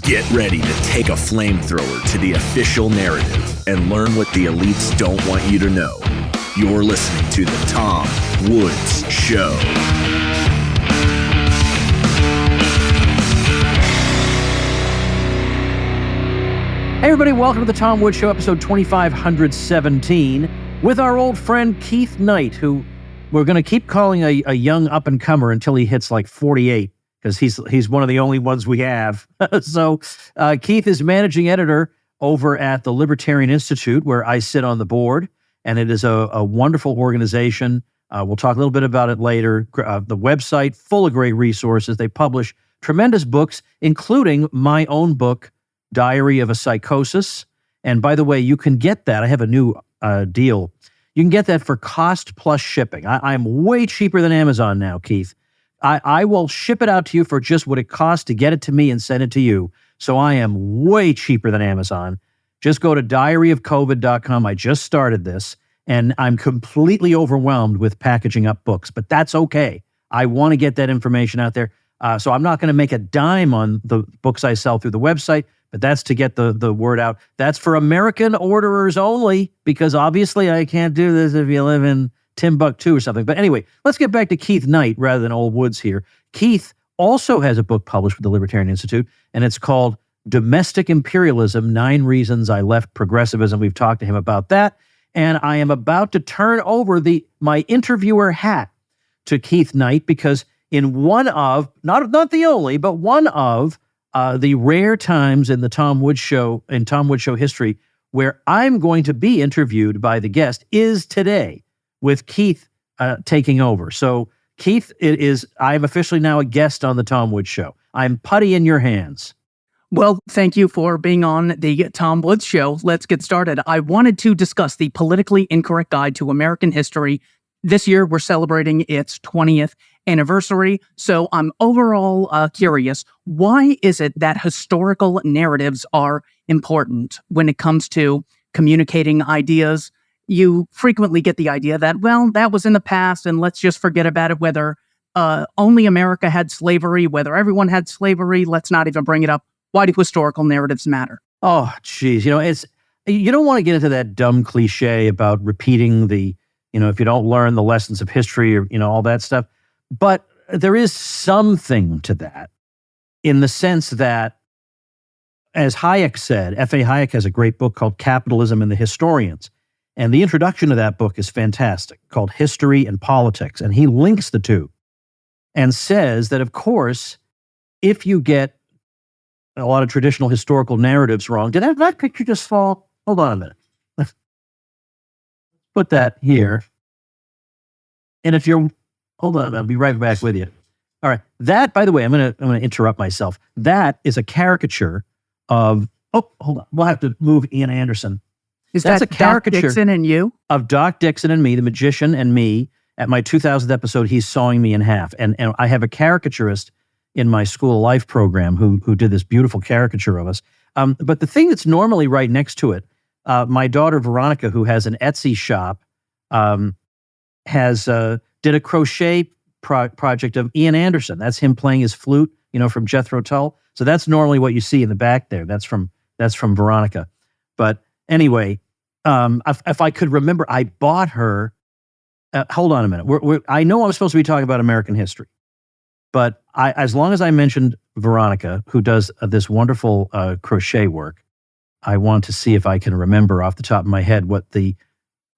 Get ready to take a flamethrower to the official narrative and learn what the elites don't want you to know. You're listening to The Tom Woods Show. Hey everybody, welcome to The Tom Woods Show, episode 2517, with our old friend Keith Knight, who we're going to keep calling a young up-and-comer until he hits like 48. Because he's one of the only ones we have. So Keith is managing editor over at the Libertarian Institute, where I sit on the board, and it is a wonderful organization. We'll talk a little bit about it later. The website, full of great resources. They publish tremendous books, including my own book, Diary of a Psychosis. And by the way, you can get that. I have a new deal. You can get that for cost plus shipping. I'm way cheaper than Amazon now, Keith. I will ship it out to you for just what it costs to get it to me and send it to you. So I am way cheaper than Amazon. Just go to diaryofcovid.com. I just started this, and I'm completely overwhelmed with packaging up books, but that's okay. I want to get that information out there. So I'm not going to make a dime on the books I sell through the website, but that's to get the word out. That's for American orderers only, because obviously I can't do this if you live in Timbuktu or something. But anyway, let's get back to Keith Knight rather than Old Woods here. Keith also has a book published with the Libertarian Institute, and it's called Domestic Imperialism, 9 Reasons I Left Progressivism. We've talked to him about that. And I am about to turn over my interviewer hat to Keith Knight, because in one of, not the only, but one of the rare times in the Tom Woods Show, in Tom Woods Show history, where I'm going to be interviewed by the guest is today, with Keith taking over. So, Keith, I'm officially now a guest on the Tom Woods Show. I'm putty in your hands. Well, thank you for being on the Tom Woods Show. Let's get started. I wanted to discuss the politically incorrect guide to American history. This year, we're celebrating its 20th anniversary. So I'm overall curious, why is it that historical narratives are important when it comes to communicating ideas? You frequently get the idea that, well, that was in the past and let's just forget about it, whether only America had slavery, whether everyone had slavery, let's not even bring it up. Why do historical narratives matter? Oh, geez. You don't want to get into that dumb cliche about repeating if you don't learn the lessons of history or, all that stuff. But there is something to that, in the sense that, as Hayek said, F.A. Hayek has a great book called Capitalism and the Historians. And the introduction to that book is fantastic, called History and Politics. And he links the two and says that, of course, if you get a lot of traditional historical narratives wrong, did that picture just fall? Hold on a minute. Let's put that here. And if you're, hold on, I'll be right back with you. All right. That, by the way, I'm going to interrupt myself. That is a caricature of, hold on. We'll have to move Ian Anderson. That's a caricature Doc Dixon and you? Of Doc Dixon and me, the magician, and me. At my 2000th episode, he's sawing me in half. And I have a caricaturist in my School of Life program who did this beautiful caricature of us. But the thing that's normally right next to it, my daughter Veronica, who has an Etsy shop, did a crochet project of Ian Anderson. That's him playing his flute, from Jethro Tull. So that's normally what you see in the back there. That's from Veronica. But anyway, if I could remember, I bought her. Hold on a minute. I know I'm supposed to be talking about American history, but as long as I mentioned Veronica, who does this wonderful crochet work, I want to see if I can remember off the top of my head what the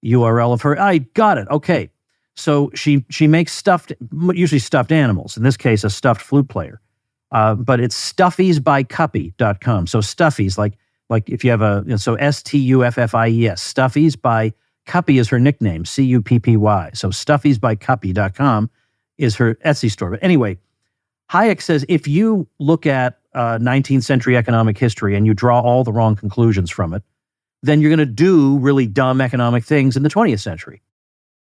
URL of her. I got it. Okay, so she makes usually stuffed animals. In this case, a stuffed flute player. But it's stuffiesbycuppy.com. So Stuffies, like if you have so Stuffies, Stuffies by Cuppy is her nickname, Cuppy. So stuffiesbycuppy.com is her Etsy store. But anyway, Hayek says if you look at 19th century economic history and you draw all the wrong conclusions from it, then you're going to do really dumb economic things in the 20th century.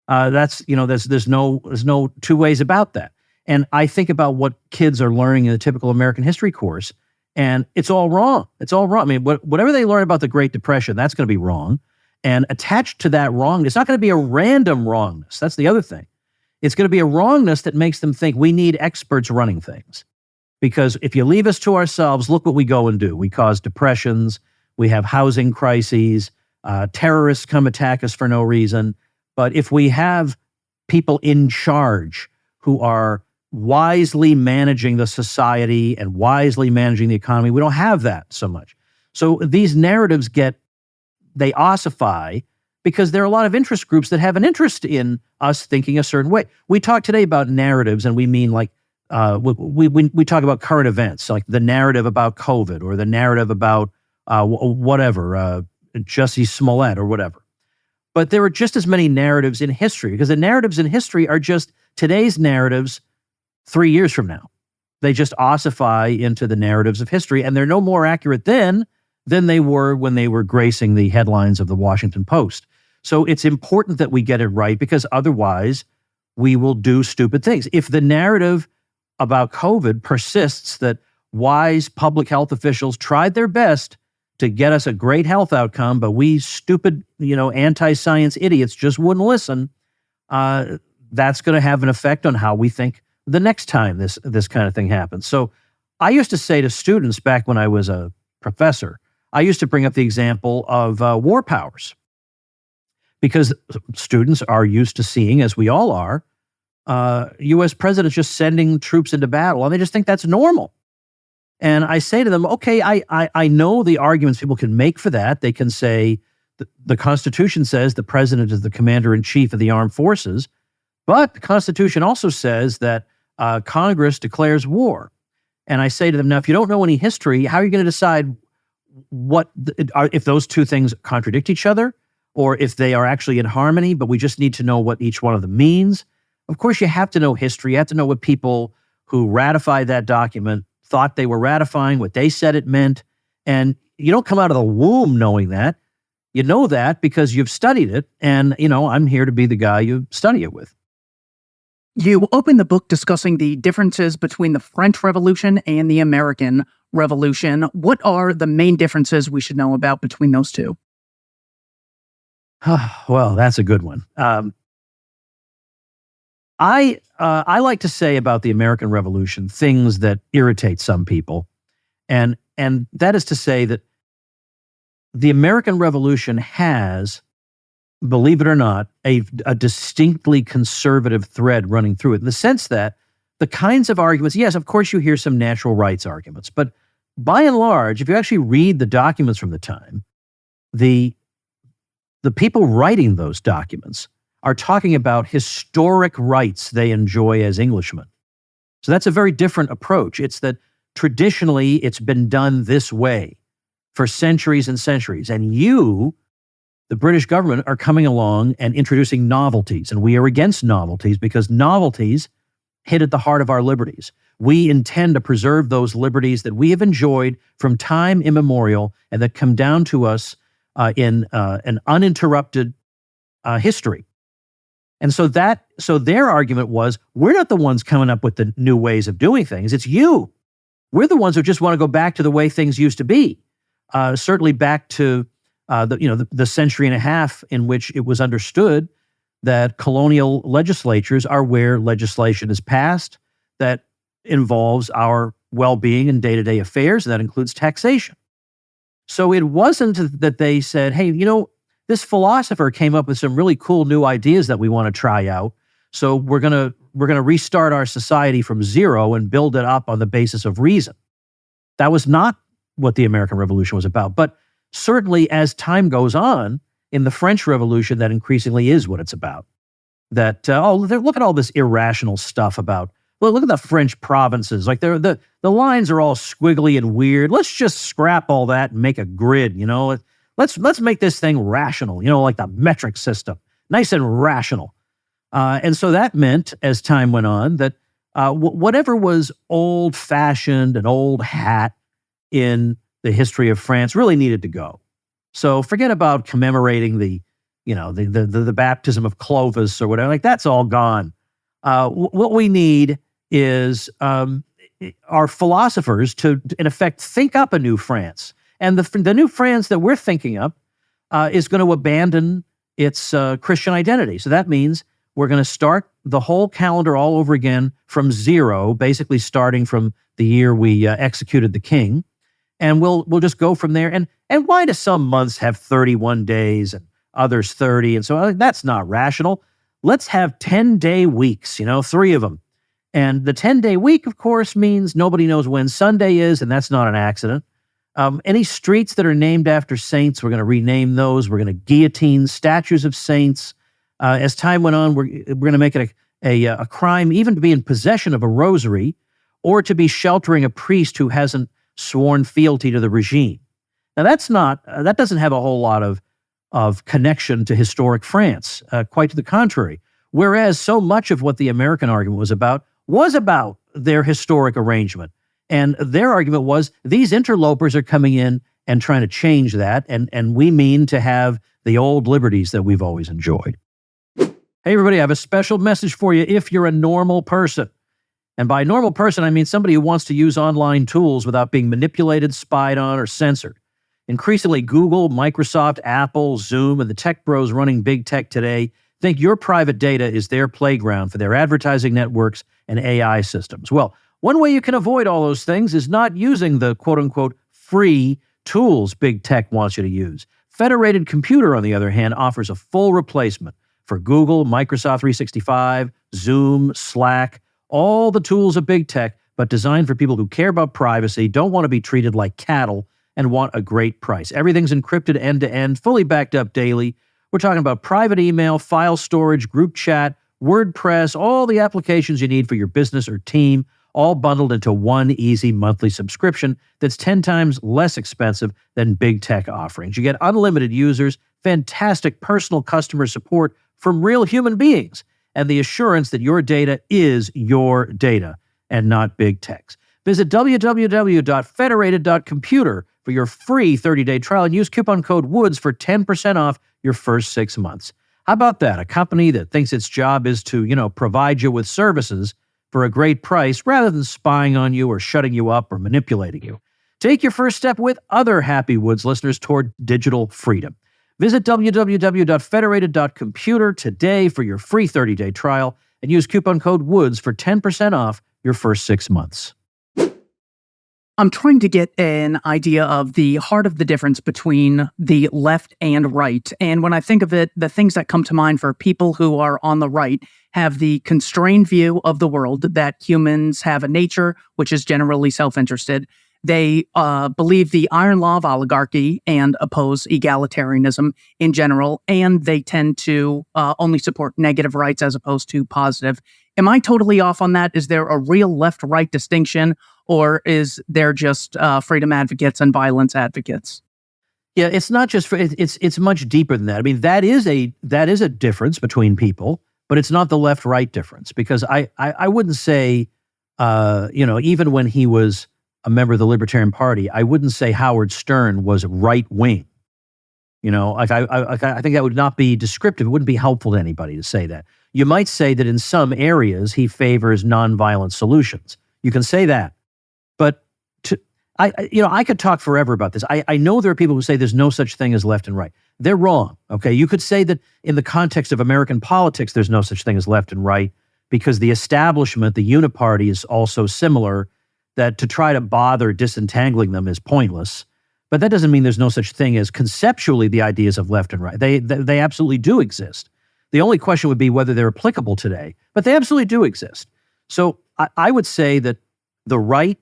There's no two ways about that. And I think about what kids are learning in the typical American history course, and it's all wrong. It's all wrong. I mean, whatever they learn about the Great Depression, that's going to be wrong. And attached to that wrongness, it's not going to be a random wrongness. That's the other thing. It's going to be a wrongness that makes them think we need experts running things. Because if you leave us to ourselves, look what we go and do. We cause depressions, we have housing crises, terrorists come attack us for no reason. But if we have people in charge who are wisely managing the society and wisely managing the economy, we don't have that so much. So these narratives they ossify because there are a lot of interest groups that have an interest in us thinking a certain way. We talk today about narratives, and we mean like, we talk about current events, like the narrative about COVID or the narrative about whatever, Jussie Smollett or whatever. But there are just as many narratives in history, because the narratives in history are just today's narratives 3 years from now. They just ossify into the narratives of history, and they're no more accurate then than they were when they were gracing the headlines of the Washington Post. So it's important that we get it right, because otherwise we will do stupid things. If the narrative about COVID persists that wise public health officials tried their best to get us a great health outcome, but we stupid, anti-science idiots just wouldn't listen, that's going to have an effect on how we think the next time this kind of thing happens. So I used to say to students back when I was a professor, I used to bring up the example of war powers, because students are used to seeing, as we all are, U.S. presidents just sending troops into battle, and they just think that's normal. And I say to them, okay, I know the arguments people can make for that. They can say the Constitution says the president is the commander-in-chief of the armed forces, but the Constitution also says that Congress declares war. And I say to them, now, if you don't know any history, how are you going to decide if those two things contradict each other, or if they are actually in harmony, but we just need to know what each one of them means? Of course, you have to know history. You have to know what people who ratified that document thought they were ratifying, what they said it meant. And you don't come out of the womb knowing that. You know that because you've studied it. And, I'm here to be the guy you study it with. You open the book discussing the differences between the French Revolution and the American Revolution. What are the main differences we should know about between those two? Well, that's a good one. I like to say about the American Revolution things that irritate some people, and that is to say that the American Revolution has, believe it or not, a distinctly conservative thread running through it, in the sense that the kinds of arguments, yes, of course you hear some natural rights arguments, but by and large, if you actually read the documents from the time, the people writing those documents are talking about historic rights they enjoy as Englishmen. So that's a very different approach. It's that traditionally it's been done this way for centuries and centuries. And you, the British government, are coming along and introducing novelties. And we are against novelties because novelties hit at the heart of our liberties. We intend to preserve those liberties that we have enjoyed from time immemorial and that come down to us in an uninterrupted history. And so their argument was, we're not the ones coming up with the new ways of doing things. It's you. We're the ones who just want to go back to the way things used to be. Certainly back to the century and a half in which it was understood that colonial legislatures are where legislation is passed that involves our well-being and day-to-day affairs, and that includes taxation. So it wasn't that they said, hey, this philosopher came up with some really cool new ideas that we want to try out. So we're gonna restart our society from zero and build it up on the basis of reason. That was not what the American Revolution was about. But certainly as time goes on, in the French Revolution, that increasingly is what it's about. That, look at all this irrational stuff about, look at the French provinces. Like the lines are all squiggly and weird. Let's just scrap all that and make a grid, Let's make this thing rational, like the metric system, nice and rational. And so that meant, as time went on, that whatever was old-fashioned and old hat in the history of France really needed to go. So forget about commemorating the baptism of Clovis or whatever. Like, that's all gone. What we need is our philosophers to, in effect, think up a new France. And the new France that we're thinking up is going to abandon its Christian identity. So that means we're going to start the whole calendar all over again from zero, basically starting from the year we executed the king, and we'll just go from there. And why do some months have 31 days and others 30? And so that's not rational. Let's have 10-day weeks, 3 of them. And the 10-day week, of course, means nobody knows when Sunday is, and that's not an accident. Any streets that are named after saints, we're going to rename those. We're going to guillotine statues of saints. As time went on, we're going to make it a crime even to be in possession of a rosary or to be sheltering a priest who hasn't sworn fealty to the regime. Now, that doesn't have a whole lot of connection to historic France, quite to the contrary. Whereas so much of what the American argument was about their historic arrangement. And their argument was these interlopers are coming in and trying to change that, and we mean to have the old liberties that we've always enjoyed. Hey, everybody, I have a special message for you if you're a normal person. And by normal person, I mean somebody who wants to use online tools without being manipulated, spied on, or censored. Increasingly, Google, Microsoft, Apple, Zoom, and the tech bros running big tech today think your private data is their playground for their advertising networks and AI systems. Well, one way you can avoid all those things is not using the quote-unquote free tools big tech wants you to use. Federated Computer, on the other hand, offers a full replacement for Google, Microsoft 365, Zoom, Slack, all the tools of big tech, but designed for people who care about privacy, don't want to be treated like cattle, and want a great price. Everything's encrypted end-to-end, fully backed up daily. We're talking about private email, file storage, group chat, WordPress, all the applications you need for your business or team, all bundled into one easy monthly subscription that's 10 times less expensive than big tech offerings. You get unlimited users, fantastic personal customer support from real human beings, and the assurance that your data is your data and not big tech's. Visit www.federated.computer for your free 30-day trial and use coupon code WOODS for 10% off your first 6 months. How about that? A company that thinks its job is to, provide you with services for a great price rather than spying on you or shutting you up or manipulating you. Take your first step with other Happy Woods listeners toward digital freedom. Visit www.federated.computer today for your free 30-day trial and use coupon code WOODS for 10% off your first 6 months. I'm trying to get an idea of the heart of the difference between the left and right. And when I think of it, the things that come to mind for people who are on the right have the constrained view of the world that humans have a nature which is generally self-interested. They believe the iron law of oligarchy and oppose egalitarianism in general, and they tend to only support negative rights as opposed to positive. Am I totally off on that? Is there a real left-right distinction, or is there just freedom advocates and violence advocates? Yeah, it's not just it's much deeper than that. I mean, that is a difference between people, but it's not the left-right difference, because I wouldn't say even when he was a member of the Libertarian Party, I wouldn't say Howard Stern was right-wing. I think that would not be descriptive. It wouldn't be helpful to anybody to say that. You might say that in some areas he favors nonviolent solutions. You can say that. But I could talk forever about this. I know there are people who say there's no such thing as left and right. They're wrong, okay? You could say that in the context of American politics, there's no such thing as left and right, because the establishment, the uniparty, is also similar, that to try to bother disentangling them is pointless. But that doesn't mean there's no such thing as conceptually the ideas of left and right. They absolutely do exist. The only question would be whether they're applicable today, but they absolutely do exist. So I would say that the right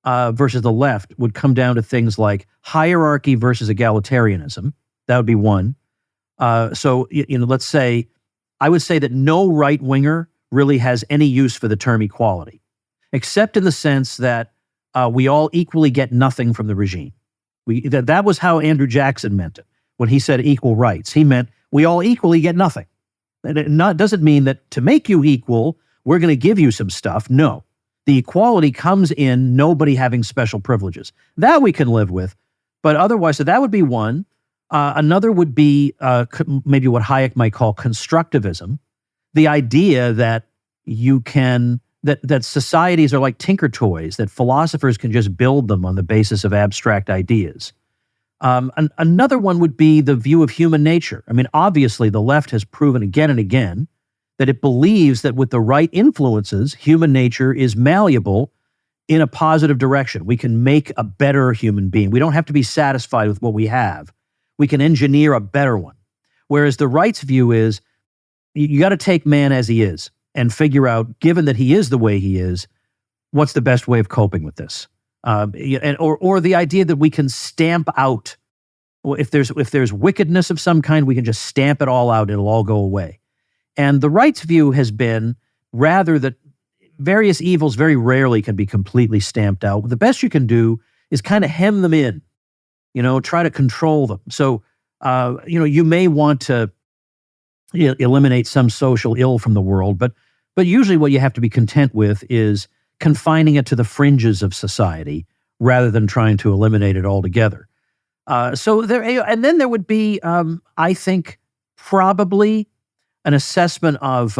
versus the left would come down to things like hierarchy versus egalitarianism. That would be one. So let's say, I would say that no right-winger really has any use for the term equality, except in the sense that we all equally get nothing from the regime. That was how Andrew Jackson meant it. When he said equal rights, he meant we all equally get nothing. And it doesn't mean that to make you equal, we're going to give you some stuff. No. The equality comes in nobody having special privileges. That we can live with. But otherwise, so that would be one. Another would be maybe what Hayek might call constructivism. The idea that that societies are like tinker toys, that philosophers can just build them on the basis of abstract ideas. Another one would be the view of human nature. I mean, obviously, the left has proven again and again that it believes that with the right influences, human nature is malleable in a positive direction. We can make a better human being. We don't have to be satisfied with what we have. We can engineer a better one. Whereas the right's view is you got to take man as he is and figure out, given that he is the way he is, what's the best way of coping with this? Or the idea that we can stamp out, if there's wickedness of some kind, we can just stamp it all out. It'll all go away. And the right's view has been rather that various evils very rarely can be completely stamped out. The best you can do is kind of hem them in, try to control them. So, you may want to eliminate some social ill from the world, but usually what you have to be content with is confining it to the fringes of society rather than trying to eliminate it altogether. And then there would be, I think, probably an assessment of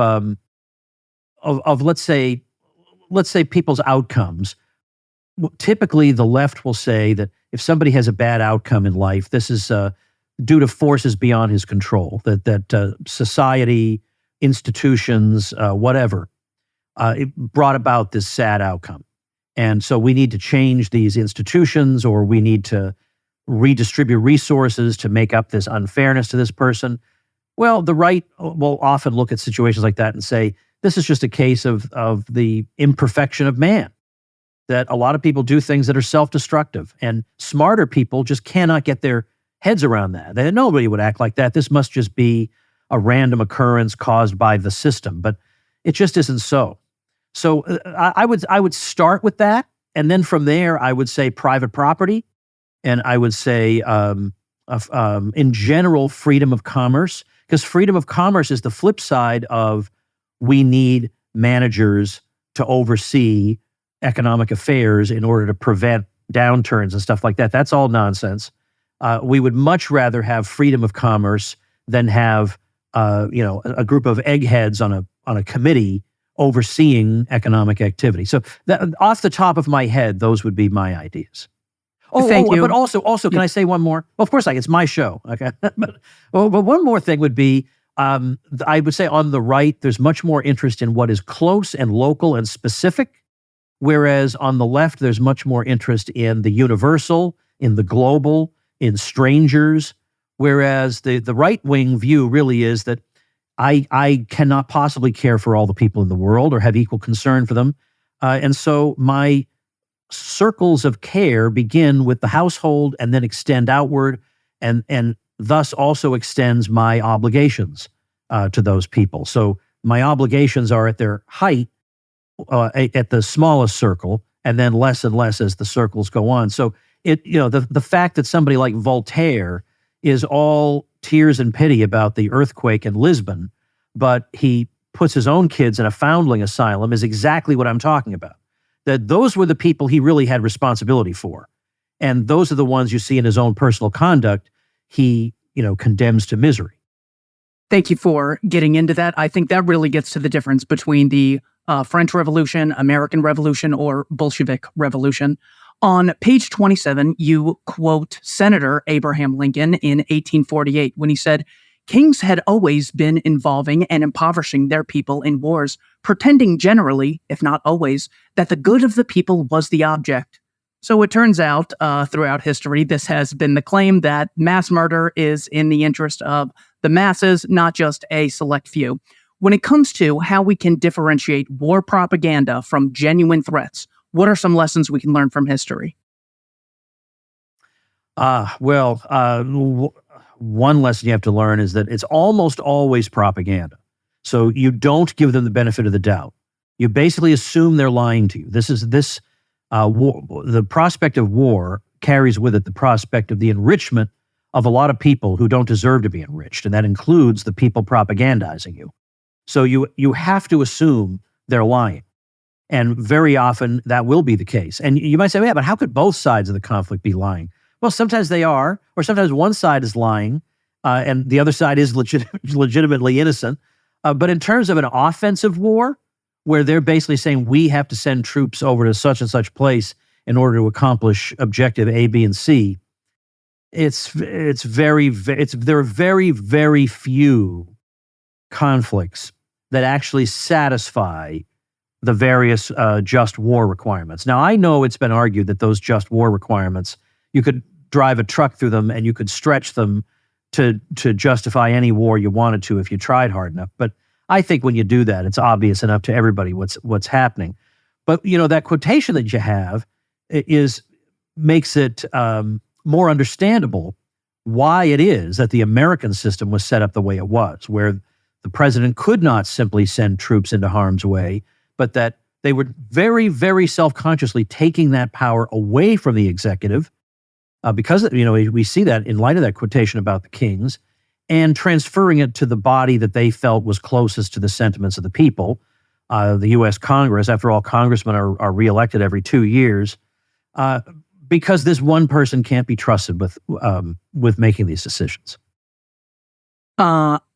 let's say people's outcomes. Typically, the left will say that if somebody has a bad outcome in life, this is due to forces beyond his control. That society, institutions, whatever, it brought about this sad outcome, and so we need to change these institutions, or we need to redistribute resources to make up this unfairness to this person. Well, the right will often look at situations like that and say, this is just a case of the imperfection of man, that a lot of people do things that are self-destructive, and smarter people just cannot get their heads around that. Nobody would act like that. This must just be a random occurrence caused by the system, but it just isn't so. So I would start with that, and then from there I would say private property, and I would say in general freedom of commerce, because freedom of commerce is the flip side of we need managers to oversee economic affairs in order to prevent downturns and stuff like that. That's all nonsense. We would much rather have freedom of commerce than have a group of eggheads on a committee overseeing economic activity. So off the top of my head, those would be my ideas. Thank you. But also, can I say one more? Well, of course, it's my show. Okay, but one more thing would be, I would say on the right, there's much more interest in what is close and local and specific, whereas on the left, there's much more interest in the universal, in the global, in strangers. Whereas the right-wing view really is that I cannot possibly care for all the people in the world or have equal concern for them, and so my circles of care begin with the household and then extend outward, and thus also extends my obligations to those people. So my obligations are at their height at the smallest circle, and then less and less as the circles go on. So the fact that somebody like Voltaire is all tears and pity about the earthquake in Lisbon, but he puts his own kids in a foundling asylum is exactly what I'm talking about. That those were the people he really had responsibility for. And those are the ones you see in his own personal conduct he, condemns to misery. Thank you for getting into that. I think that really gets to the difference between the French Revolution, American Revolution, or Bolshevik Revolution. On page 27, you quote Senator Abraham Lincoln in 1848 when he said, "Kings had always been involving and impoverishing their people in wars, pretending generally, if not always, that the good of the people was the object." So it turns out, throughout history, this has been the claim that mass murder is in the interest of the masses, not just a select few. When it comes to how we can differentiate war propaganda from genuine threats, what are some lessons we can learn from history? One lesson you have to learn is that it's almost always propaganda. So you don't give them the benefit of the doubt. You basically assume they're lying to you. War, the prospect of war carries with it the prospect of the enrichment of a lot of people who don't deserve to be enriched, and that includes the people propagandizing you. So you have to assume they're lying. And very often that will be the case. And you might say, yeah, but how could both sides of the conflict be lying? Well, sometimes they are, or sometimes one side is lying and the other side is legitimately innocent. But in terms of an offensive war, where they're basically saying we have to send troops over to such and such place in order to accomplish objective A, B, and C, there are very, very few conflicts that actually satisfy the various just war requirements. Now, I know it's been argued that those just war requirements, you could drive a truck through them and you could stretch them to justify any war you wanted to if you tried hard enough. But I think when you do that, it's obvious enough to everybody what's happening. But that quotation that you have makes it more understandable why it is that the American system was set up the way it was, where the president could not simply send troops into harm's way, but that they were very, very self-consciously taking that power away from the executive, because we see that in light of that quotation about the kings, and transferring it to the body that they felt was closest to the sentiments of the people, the U.S. Congress. After all, congressmen are reelected every 2 years, because this one person can't be trusted with making these decisions.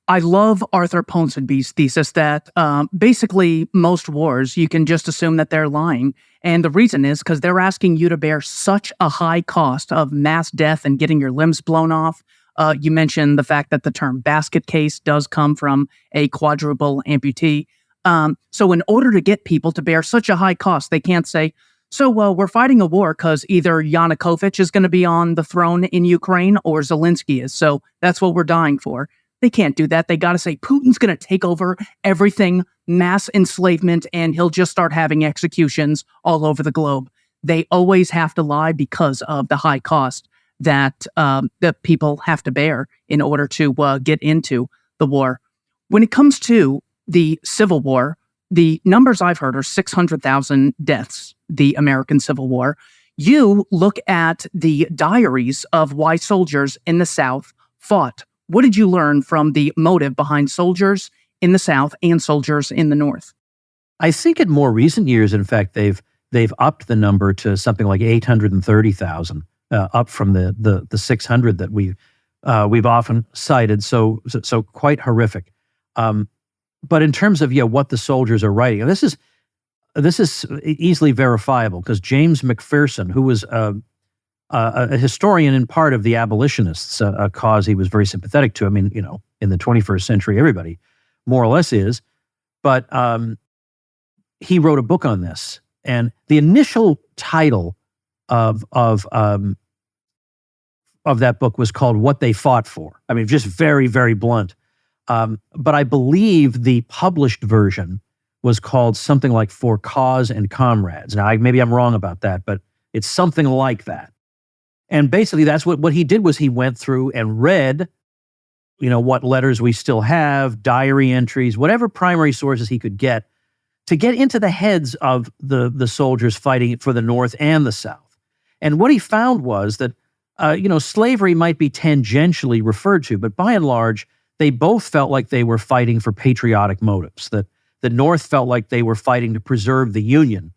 I love Arthur Ponsonby's thesis that basically most wars, you can just assume that they're lying. And the reason is because they're asking you to bear such a high cost of mass death and getting your limbs blown off. You mentioned the fact that the term basket case does come from a quadruple amputee. So in order to get people to bear such a high cost, they can't say, so, we're fighting a war because either Yanukovych is going to be on the throne in Ukraine or Zelensky is. So that's what we're dying for. They can't do that. They got to say Putin's going to take over everything, mass enslavement, and he'll just start having executions all over the globe. They always have to lie because of the high cost that people have to bear in order to get into the war. When it comes to the Civil War, the numbers I've heard are 600,000 deaths, the American Civil War. You look at the diaries of why soldiers in the South fought. What did you learn from the motive behind soldiers in the South and soldiers in the North? I think in more recent years, in fact, they've upped the number to something like 830,000, up from the 600 that we've often cited. So quite horrific. But in terms of what the soldiers are writing, and this is easily verifiable because James McPherson, who was a historian in part of the abolitionists, a cause he was very sympathetic to. I mean, in the 21st century, everybody more or less is. But he wrote a book on this, and the initial title of that book was called "What They Fought For." I mean, just very, very blunt. But I believe the published version was called something like "For Cause and Comrades." Now, maybe I'm wrong about that, but it's something like that. And basically, that's what he did was he went through and read, what letters we still have, diary entries, whatever primary sources he could get to get into the heads of the soldiers fighting for the North and the South. And what he found was that, slavery might be tangentially referred to, but by and large, they both felt like they were fighting for patriotic motives, that the North felt like they were fighting to preserve the Union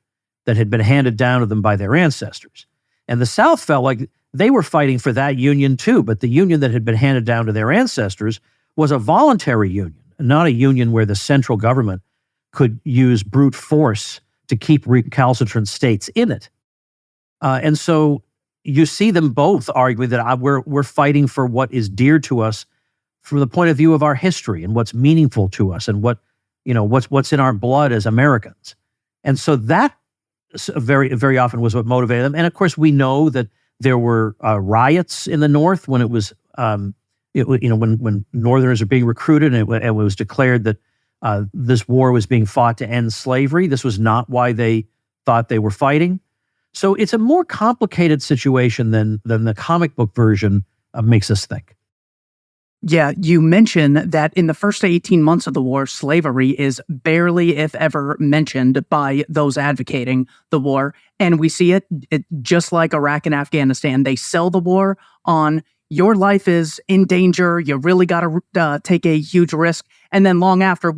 that had been handed down to them by their ancestors. And the South felt like they were fighting for that Union too, but the Union that had been handed down to their ancestors was a voluntary Union, not a Union where the central government could use brute force to keep recalcitrant states in it. And so you see them both arguing that we're fighting for what is dear to us from the point of view of our history and what's meaningful to us and what's in our blood as Americans. And so that very, very often was what motivated them. And of course, we know that there were riots in the North when it was, when Northerners are being recruited and it was declared that this war was being fought to end slavery. This was not why they thought they were fighting. So it's a more complicated situation than the comic book version makes us think. Yeah, you mentioned that in the first 18 months of the war, slavery is barely, if ever, mentioned by those advocating the war. And we see it just like Iraq and Afghanistan. They sell the war on your life is in danger. You really got to take a huge risk. And then long after,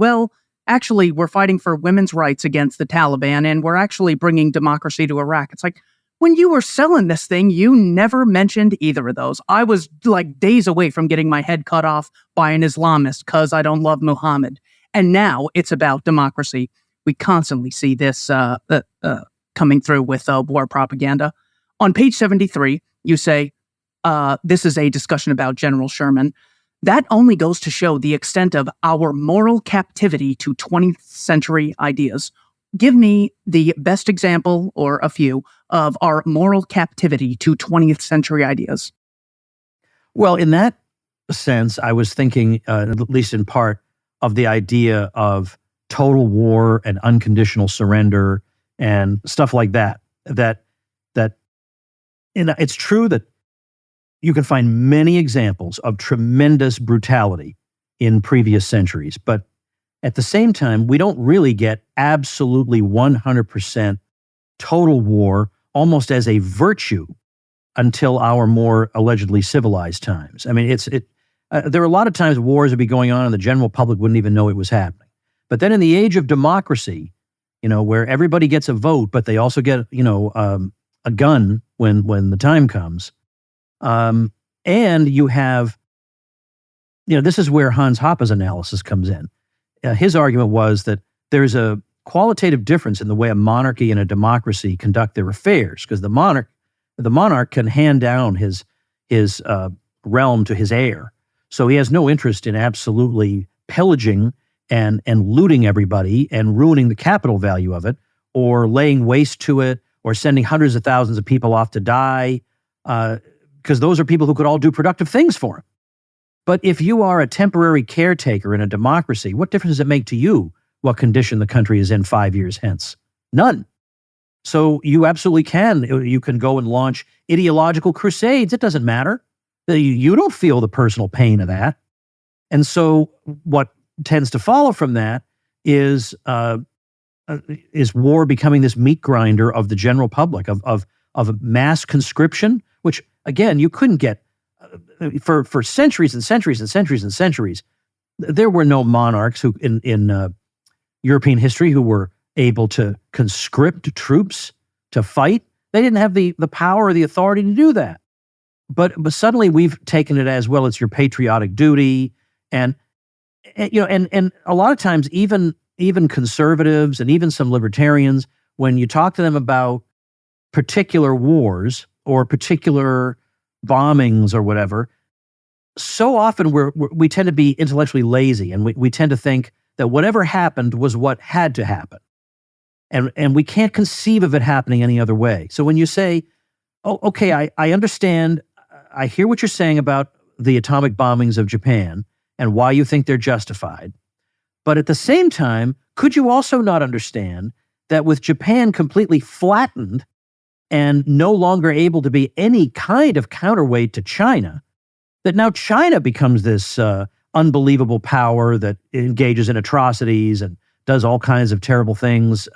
actually, we're fighting for women's rights against the Taliban, and we're actually bringing democracy to Iraq. It's like, when you were selling this thing, you never mentioned either of those. I was like days away from getting my head cut off by an Islamist because I don't love Muhammad. And now it's about democracy. We constantly see this coming through with war propaganda. On page 73, you say, this is a discussion about General Sherman. That only goes to show the extent of our moral captivity to 20th century ideas. Give me the best example, or a few, of our moral captivity to 20th century ideas. Well, in that sense, I was thinking, at least in part, of the idea of total war and unconditional surrender and stuff like that. It's true that you can find many examples of tremendous brutality in previous centuries, but at the same time, we don't really get absolutely 100% total war almost as a virtue until our more allegedly civilized times. I mean, there are a lot of times wars would be going on and the general public wouldn't even know it was happening. But then in the age of democracy, where everybody gets a vote, but they also get, a gun when the time comes. And you have, this is where Hans Hoppe's analysis comes in. His argument was that there's a qualitative difference in the way a monarchy and a democracy conduct their affairs, because the monarch can hand down his realm to his heir. So he has no interest in absolutely pillaging and looting everybody and ruining the capital value of it, or laying waste to it, or sending hundreds of thousands of people off to die, because those are people who could all do productive things for him. But if you are a temporary caretaker in a democracy, what difference does it make to you what condition the country is in 5 years hence? None. So you absolutely can. You can go and launch ideological crusades. It doesn't matter. You don't feel the personal pain of that. And so what tends to follow from that is war becoming this meat grinder of the general public, of mass conscription, which, again, you couldn't get for centuries and centuries and centuries and centuries. There were no monarchs who in European history who were able to conscript troops to fight. They didn't have the power or the authority to do that. But suddenly we've taken it as, well, it's your patriotic duty. And a lot of times even conservatives and even some libertarians, when you talk to them about particular wars or particular bombings or whatever, so often we tend to be intellectually lazy, and we tend to think that whatever happened was what had to happen. And we can't conceive of it happening any other way. So when you say, oh, okay, I understand, I hear what you're saying about the atomic bombings of Japan and why you think they're justified. But at the same time, could you also not understand that with Japan completely flattened and no longer able to be any kind of counterweight to China, that now China becomes this unbelievable power that engages in atrocities and does all kinds of terrible things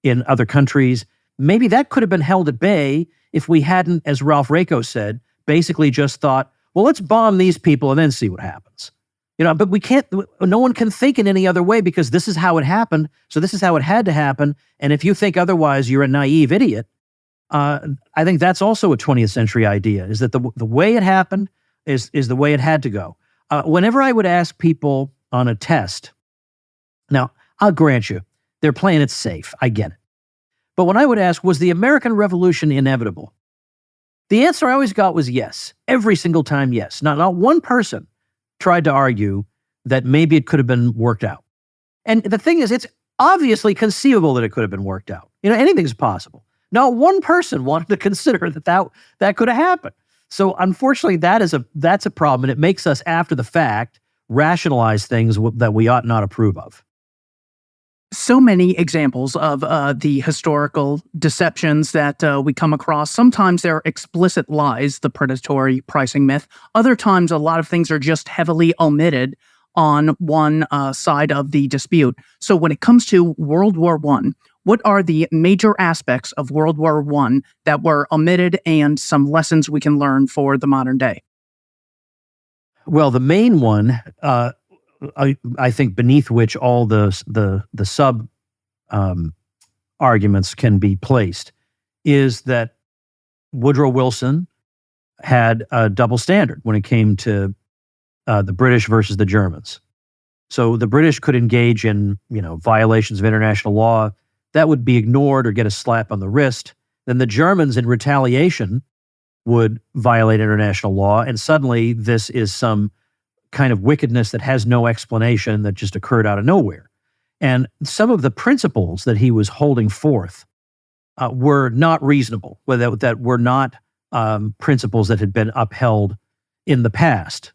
in other countries? Maybe that could have been held at bay if we hadn't, as Ralph Rako said, basically just thought, well, let's bomb these people and then see what happens. But we can't, no one can think in any other way, because this is how it happened. So this is how it had to happen. And if you think otherwise, you're a naive idiot. I think that's also a 20th century idea, is that the way it happened is the way it had to go. Whenever I would ask people on a test, now I'll grant you, they're playing it safe. I get it. But when I would ask, was the American Revolution inevitable? The answer I always got was yes. Every single time, yes. Not one person tried to argue that maybe it could have been worked out. And the thing is, it's obviously conceivable that it could have been worked out. Anything's possible. Not one person wanted to consider that could have happened. So unfortunately, that's a problem, and it makes us, after the fact, rationalize things that we ought not approve of. So many examples of the historical deceptions that we come across. Sometimes they're explicit lies, the predatory pricing myth. Other times, a lot of things are just heavily omitted on one side of the dispute. So when it comes to World War I, what are the major aspects of World War I that were omitted, and some lessons we can learn for the modern day? Well, the main one, I think, beneath which all the sub arguments can be placed, is that Woodrow Wilson had a double standard when it came to the British versus the Germans. So the British could engage in violations of international law. That would be ignored or get a slap on the wrist. Then the Germans, in retaliation, would violate international law, and suddenly this is some kind of wickedness that has no explanation, that just occurred out of nowhere. And some of the principles that he was holding forth were not reasonable, that were not principles that had been upheld in the past.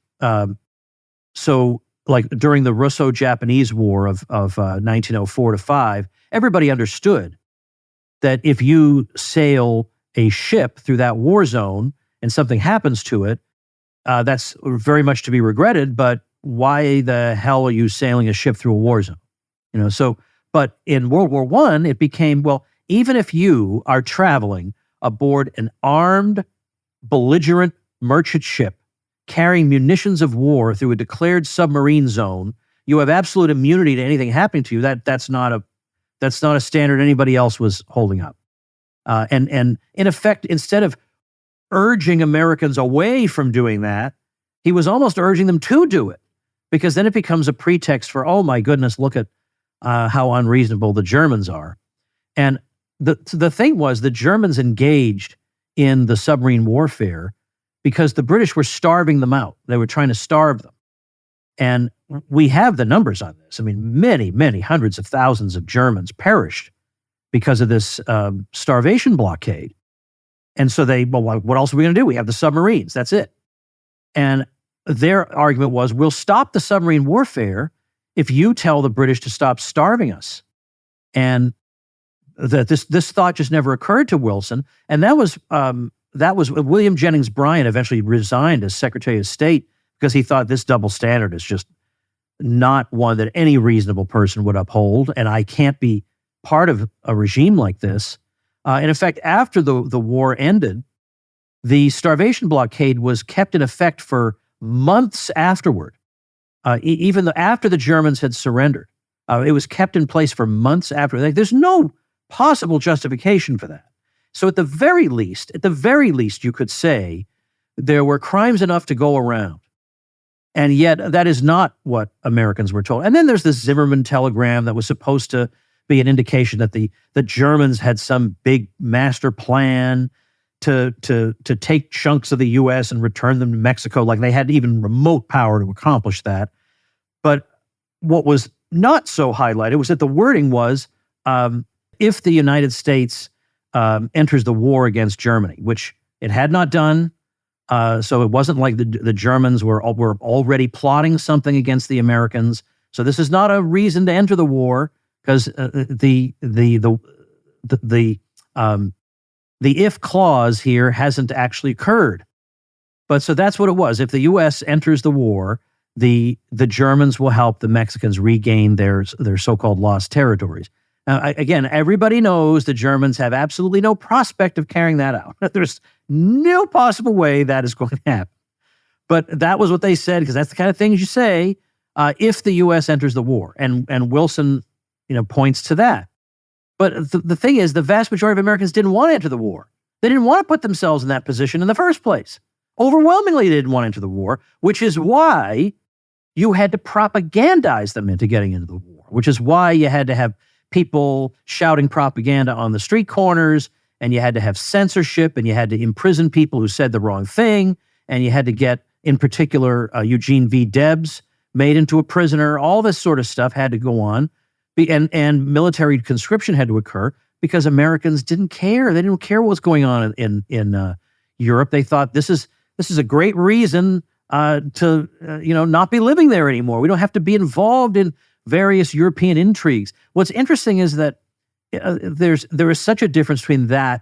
So, like during the Russo-Japanese War of 1904 to 5, everybody understood that if you sail a ship through that war zone and something happens to it, that's very much to be regretted. But why the hell are you sailing a ship through a war zone? So, but in World War I, it became, well, even if you are traveling aboard an armed, belligerent merchant ship carrying munitions of war through a declared submarine zone, you have absolute immunity to anything happening to you. That's not a standard anybody else was holding up. And in effect, instead of urging Americans away from doing that, he was almost urging them to do it, because then it becomes a pretext for, oh my goodness, look at how unreasonable the Germans are. And the thing was, the Germans engaged in the submarine warfare because the British were starving them out. They were trying to starve them. And we have the numbers on this. I mean, many, many hundreds of thousands of Germans perished because of this starvation blockade. And so what else are we going to do? We have the submarines. That's it. And their argument was, we'll stop the submarine warfare if you tell the British to stop starving us. And that this thought just never occurred to Wilson. And that was William Jennings Bryan eventually resigned as Secretary of State because he thought this double standard is just not one that any reasonable person would uphold, and I can't be part of a regime like this. And in fact, after the war ended, the starvation blockade was kept in effect for months afterward, even after the Germans had surrendered. It was kept in place for months after. There's no possible justification for that. So at the very least, you could say there were crimes enough to go around. And yet that is not what Americans were told. And then there's this Zimmerman telegram that was supposed to be an indication that the Germans had some big master plan to take chunks of the U.S. and return them to Mexico, like they had even remote power to accomplish that. But what was not so highlighted was that the wording was, if the United States enters the war against Germany, which it had not done. So it wasn't like the Germans were already plotting something against the Americans. So this is not a reason to enter the war, because the if clause here hasn't actually occurred. But so that's what it was. If the U.S. enters the war, the Germans will help the Mexicans regain their so-called lost territories. Now, again, everybody knows the Germans have absolutely no prospect of carrying that out. There's no possible way that is going to happen. But that was what they said, because that's the kind of things you say if the U.S. enters the war. And Wilson, points to that. But the thing is, the vast majority of Americans didn't want to enter the war. They didn't want to put themselves in that position in the first place. Overwhelmingly, they didn't want to enter the war, which is why you had to propagandize them into getting into the war, which is why you had to have people shouting propaganda on the street corners, and you had to have censorship, and you had to imprison people who said the wrong thing, and you had to get, in particular, Eugene V. Debs made into a prisoner. All this sort of stuff had to go on, and military conscription had to occur because Americans didn't care. They didn't care what was going on in Europe. They thought this is a great reason to not be living there anymore. We don't have to be involved in various European intrigues. What's interesting is that there is such a difference between that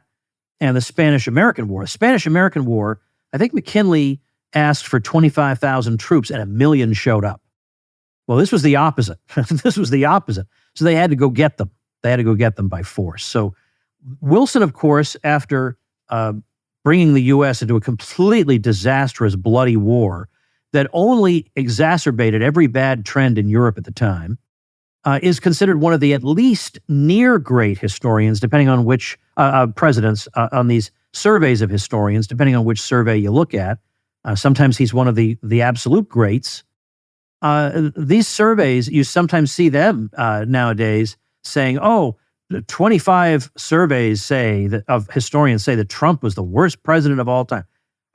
and the Spanish-American War. The Spanish-American War, I think McKinley asked for 25,000 troops and 1 million showed up. Well, this was the opposite. This was the opposite. So they had to go get them. They had to go get them by force. So Wilson, of course, after bringing the U.S. into a completely disastrous, bloody war that only exacerbated every bad trend in Europe at the time, is considered one of the at least near great historians, depending on which presidents, on these surveys of historians, depending on which survey you look at. Sometimes he's one of the absolute greats. These surveys, you sometimes see them nowadays saying, 25 surveys of historians say that Trump was the worst president of all time.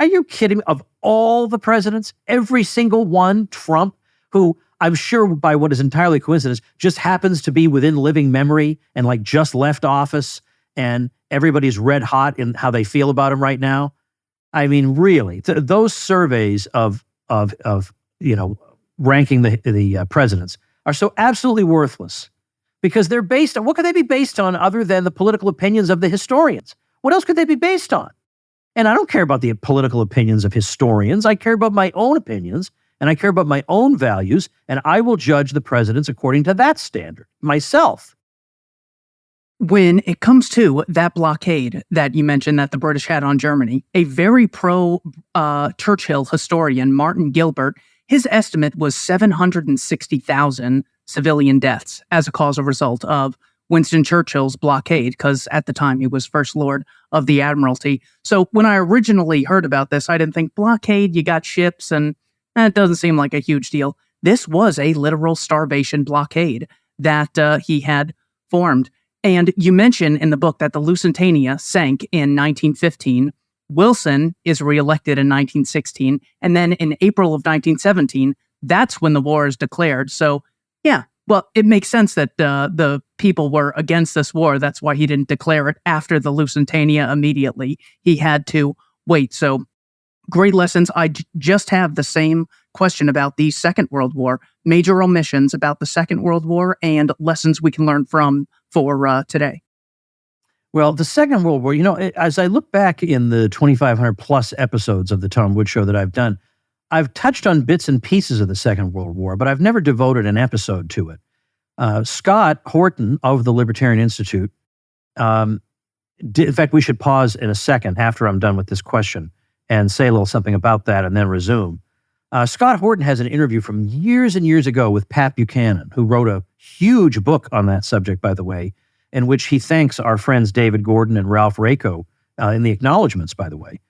Are you kidding me? Of all the presidents, every single one, Trump, who I'm sure by what is entirely coincidence, just happens to be within living memory and like just left office and everybody's red hot in how they feel about him right now. I mean, really, those surveys of ranking the presidents are so absolutely worthless because they're based on, what could they be based on other than the political opinions of the historians? What else could they be based on? And I don't care about the political opinions of historians. I care about my own opinions and I care about my own values, and I will judge the presidents according to that standard myself. When it comes to that blockade that you mentioned that the British had on Germany, a very pro-Churchill historian, Martin Gilbert, his estimate was 760,000 civilian deaths as a causal result of Winston Churchill's blockade, because at the time he was First Lord of the Admiralty. So when I originally heard about this, I didn't think blockade, you got ships, and it doesn't seem like a huge deal. This was a literal starvation blockade that he had formed. And you mention in the book that the Lusitania sank in 1915. Wilson is reelected in 1916. And then in April of 1917, that's when the war is declared. So, yeah, well, it makes sense that the people were against this war. That's why he didn't declare it after the Lusitania immediately. He had to wait. So, great lessons. I just have the same question about the Second World War, major omissions about the Second World War, and lessons we can learn from for today. Well, the Second World War, as I look back in the 2,500 plus episodes of the Tom Woods Show that I've done, I've touched on bits and pieces of the Second World War, but I've never devoted an episode to it. Scott Horton of the Libertarian Institute, in fact, we should pause in a second after I'm done with this question and say a little something about that and then resume. Scott Horton has an interview from years and years ago with Pat Buchanan, who wrote a huge book on that subject, by the way, in which he thanks our friends David Gordon and Ralph Rako in the acknowledgments, by the way.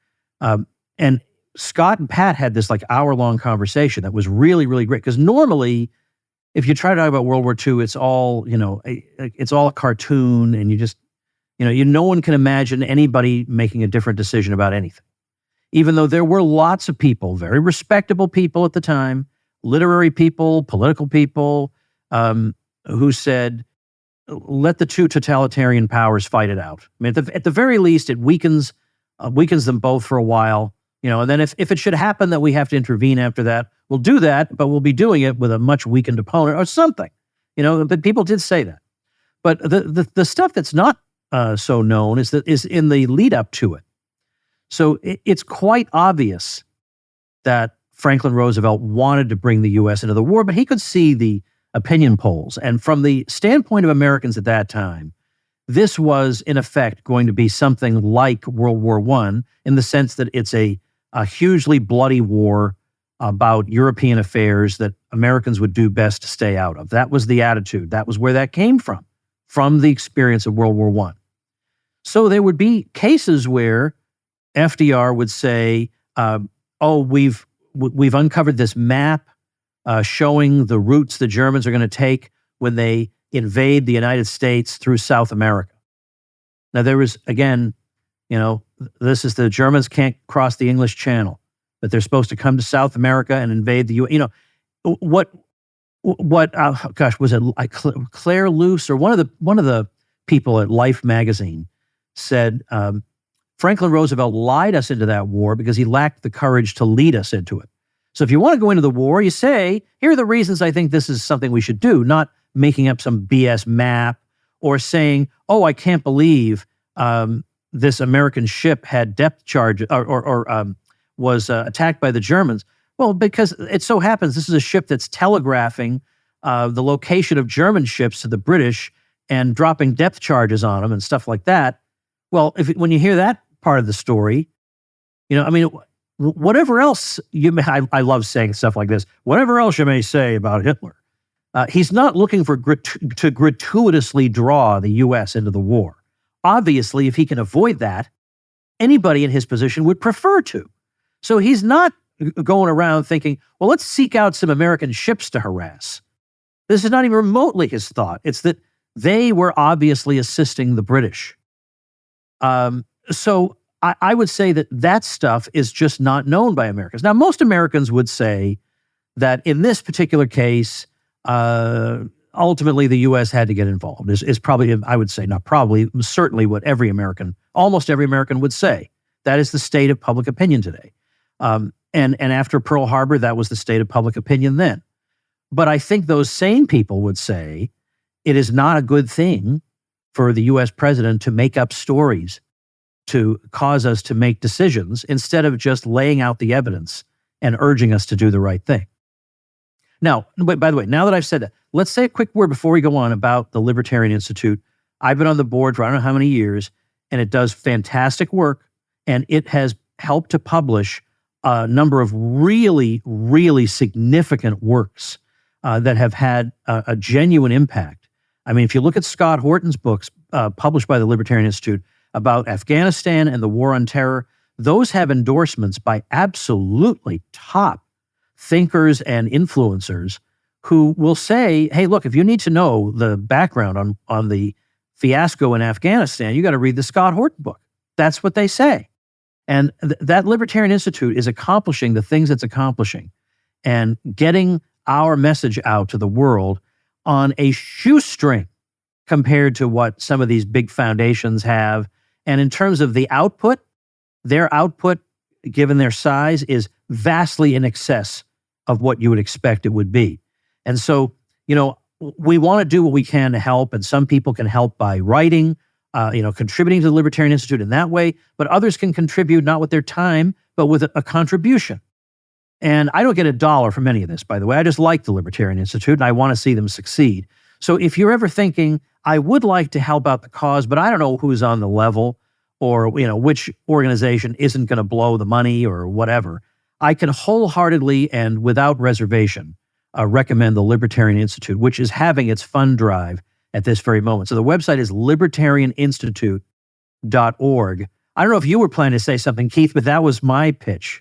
And Scott and Pat had this like hour-long conversation that was really, really great. Because normally, if you try to talk about World War II, it's all, it's all a cartoon, and you just, no one can imagine anybody making a different decision about anything. Even though there were lots of people, very respectable people at the time, literary people, political people, who said, let the two totalitarian powers fight it out. I mean, at the very least, it weakens them both for a while, and then if it should happen that we have to intervene after that, we'll do that, but we'll be doing it with a much weakened opponent or something, but people did say that. But the stuff that's not so known is in the lead up to it. So it's quite obvious that Franklin Roosevelt wanted to bring the U.S. into the war, but he could see the opinion polls. And from the standpoint of Americans at that time, this was, in effect, going to be something like World War I in the sense that it's a hugely bloody war about European affairs that Americans would do best to stay out of. That was the attitude. That was where that came from the experience of World War I. So there would be cases where FDR would say, we've uncovered this map showing the routes the Germans are going to take when they invade the United States through South America. Now there was, again, this is the Germans can't cross the English Channel, but they're supposed to come to South America and invade the U.S. Was it Claire Luce or one of the people at Life magazine said, Franklin Roosevelt lied us into that war because he lacked the courage to lead us into it. So if you want to go into the war, you say, here are the reasons I think this is something we should do, not making up some BS map or saying, I can't believe this American ship had depth charges or was attacked by the Germans. Well, because it so happens this is a ship that's telegraphing the location of German ships to the British and dropping depth charges on them and stuff like that. Well, when you hear that part of the story, whatever else I love saying stuff like this, whatever else you may say about Hitler, he's not looking to gratuitously draw the U.S. into the war. Obviously, if he can avoid that, anybody in his position would prefer to. So he's not going around thinking, well, let's seek out some American ships to harass. This is not even remotely his thought. It's that they were obviously assisting the British. So I would say that stuff is just not known by Americans. Now, most Americans would say that in this particular case, ultimately the U.S. had to get involved. Is probably, I would say, not probably, certainly what almost every American would say. That is the state of public opinion today. And after Pearl Harbor, that was the state of public opinion then. But I think those same people would say it is not a good thing for the U.S. president to make up stories to cause us to make decisions instead of just laying out the evidence and urging us to do the right thing. Now, by the way, now that I've said that, let's say a quick word before we go on about the Libertarian Institute. I've been on the board for I don't know how many years, and it does fantastic work, and it has helped to publish a number of really, really significant works that have had a genuine impact. I mean, if you look at Scott Horton's books published by the Libertarian Institute about Afghanistan and the war on terror, those have endorsements by absolutely top thinkers and influencers who will say, hey, look, if you need to know the background on the fiasco in Afghanistan, you got to read the Scott Horton book. That's what they say. And that Libertarian Institute is accomplishing the things it's accomplishing and getting our message out to the world on a shoestring compared to what some of these big foundations have. And in terms of the output, their output, given their size, is vastly in excess of what you would expect it would be. And so, we want to do what we can to help, and some people can help by writing, contributing to the Libertarian Institute in that way, but others can contribute not with their time, but with a contribution. And I don't get $1 from any of this, by the way. I just like the Libertarian Institute, and I want to see them succeed. So if you're ever thinking, I would like to help out the cause, but I don't know who's on the level or, which organization isn't going to blow the money or whatever, I can wholeheartedly and without reservation recommend the Libertarian Institute, which is having its fund drive at this very moment. So the website is libertarianinstitute.org. I don't know if you were planning to say something, Keith, but that was my pitch.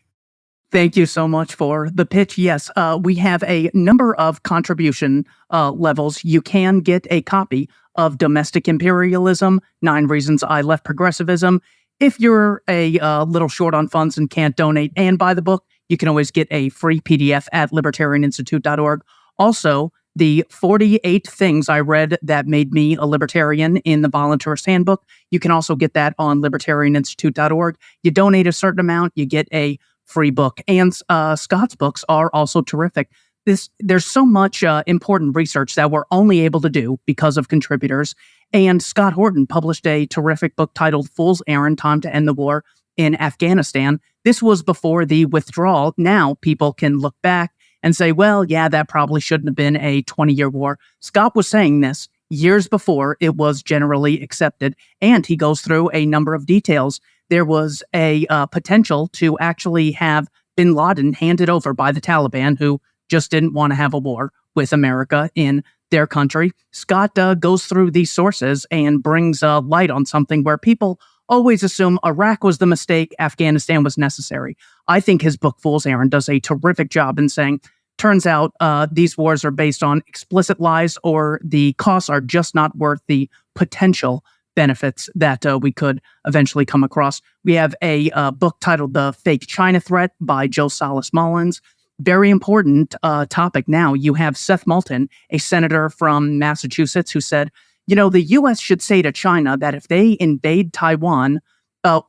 Thank you so much for the pitch. Yes, we have a number of contribution levels. You can get a copy of Domestic Imperialism, 9 Reasons I Left Progressivism. If you're a little short on funds and can't donate and buy the book, you can always get a free PDF at libertarianinstitute.org. Also, the 48 things I read that made me a libertarian in the Voluntarist Handbook, you can also get that on libertarianinstitute.org. You donate a certain amount, you get a free book. And Scott's books are also terrific. There's so much important research that we're only able to do because of contributors. And Scott Horton published a terrific book titled Fool's Errand, Time to End the War in Afghanistan. This was before the withdrawal. Now people can look back and say, well, yeah, that probably shouldn't have been a 20-year war. Scott was saying this years before it was generally accepted, and he goes through a number of details. There was a potential to actually have bin Laden handed over by the Taliban, who just didn't want to have a war with America in their country. Scott goes through these sources and brings light on something where people always assume Iraq was the mistake, Afghanistan was necessary. I think his book, Fool's Errand, does a terrific job in saying, turns out these wars are based on explicit lies, or the costs are just not worth the potential benefits that we could eventually come across. We have a book titled The Fake China Threat by Joe Salas Mullins. Very important topic now. You have Seth Moulton, a senator from Massachusetts, who said, the U.S. should say to China that if they invade Taiwan,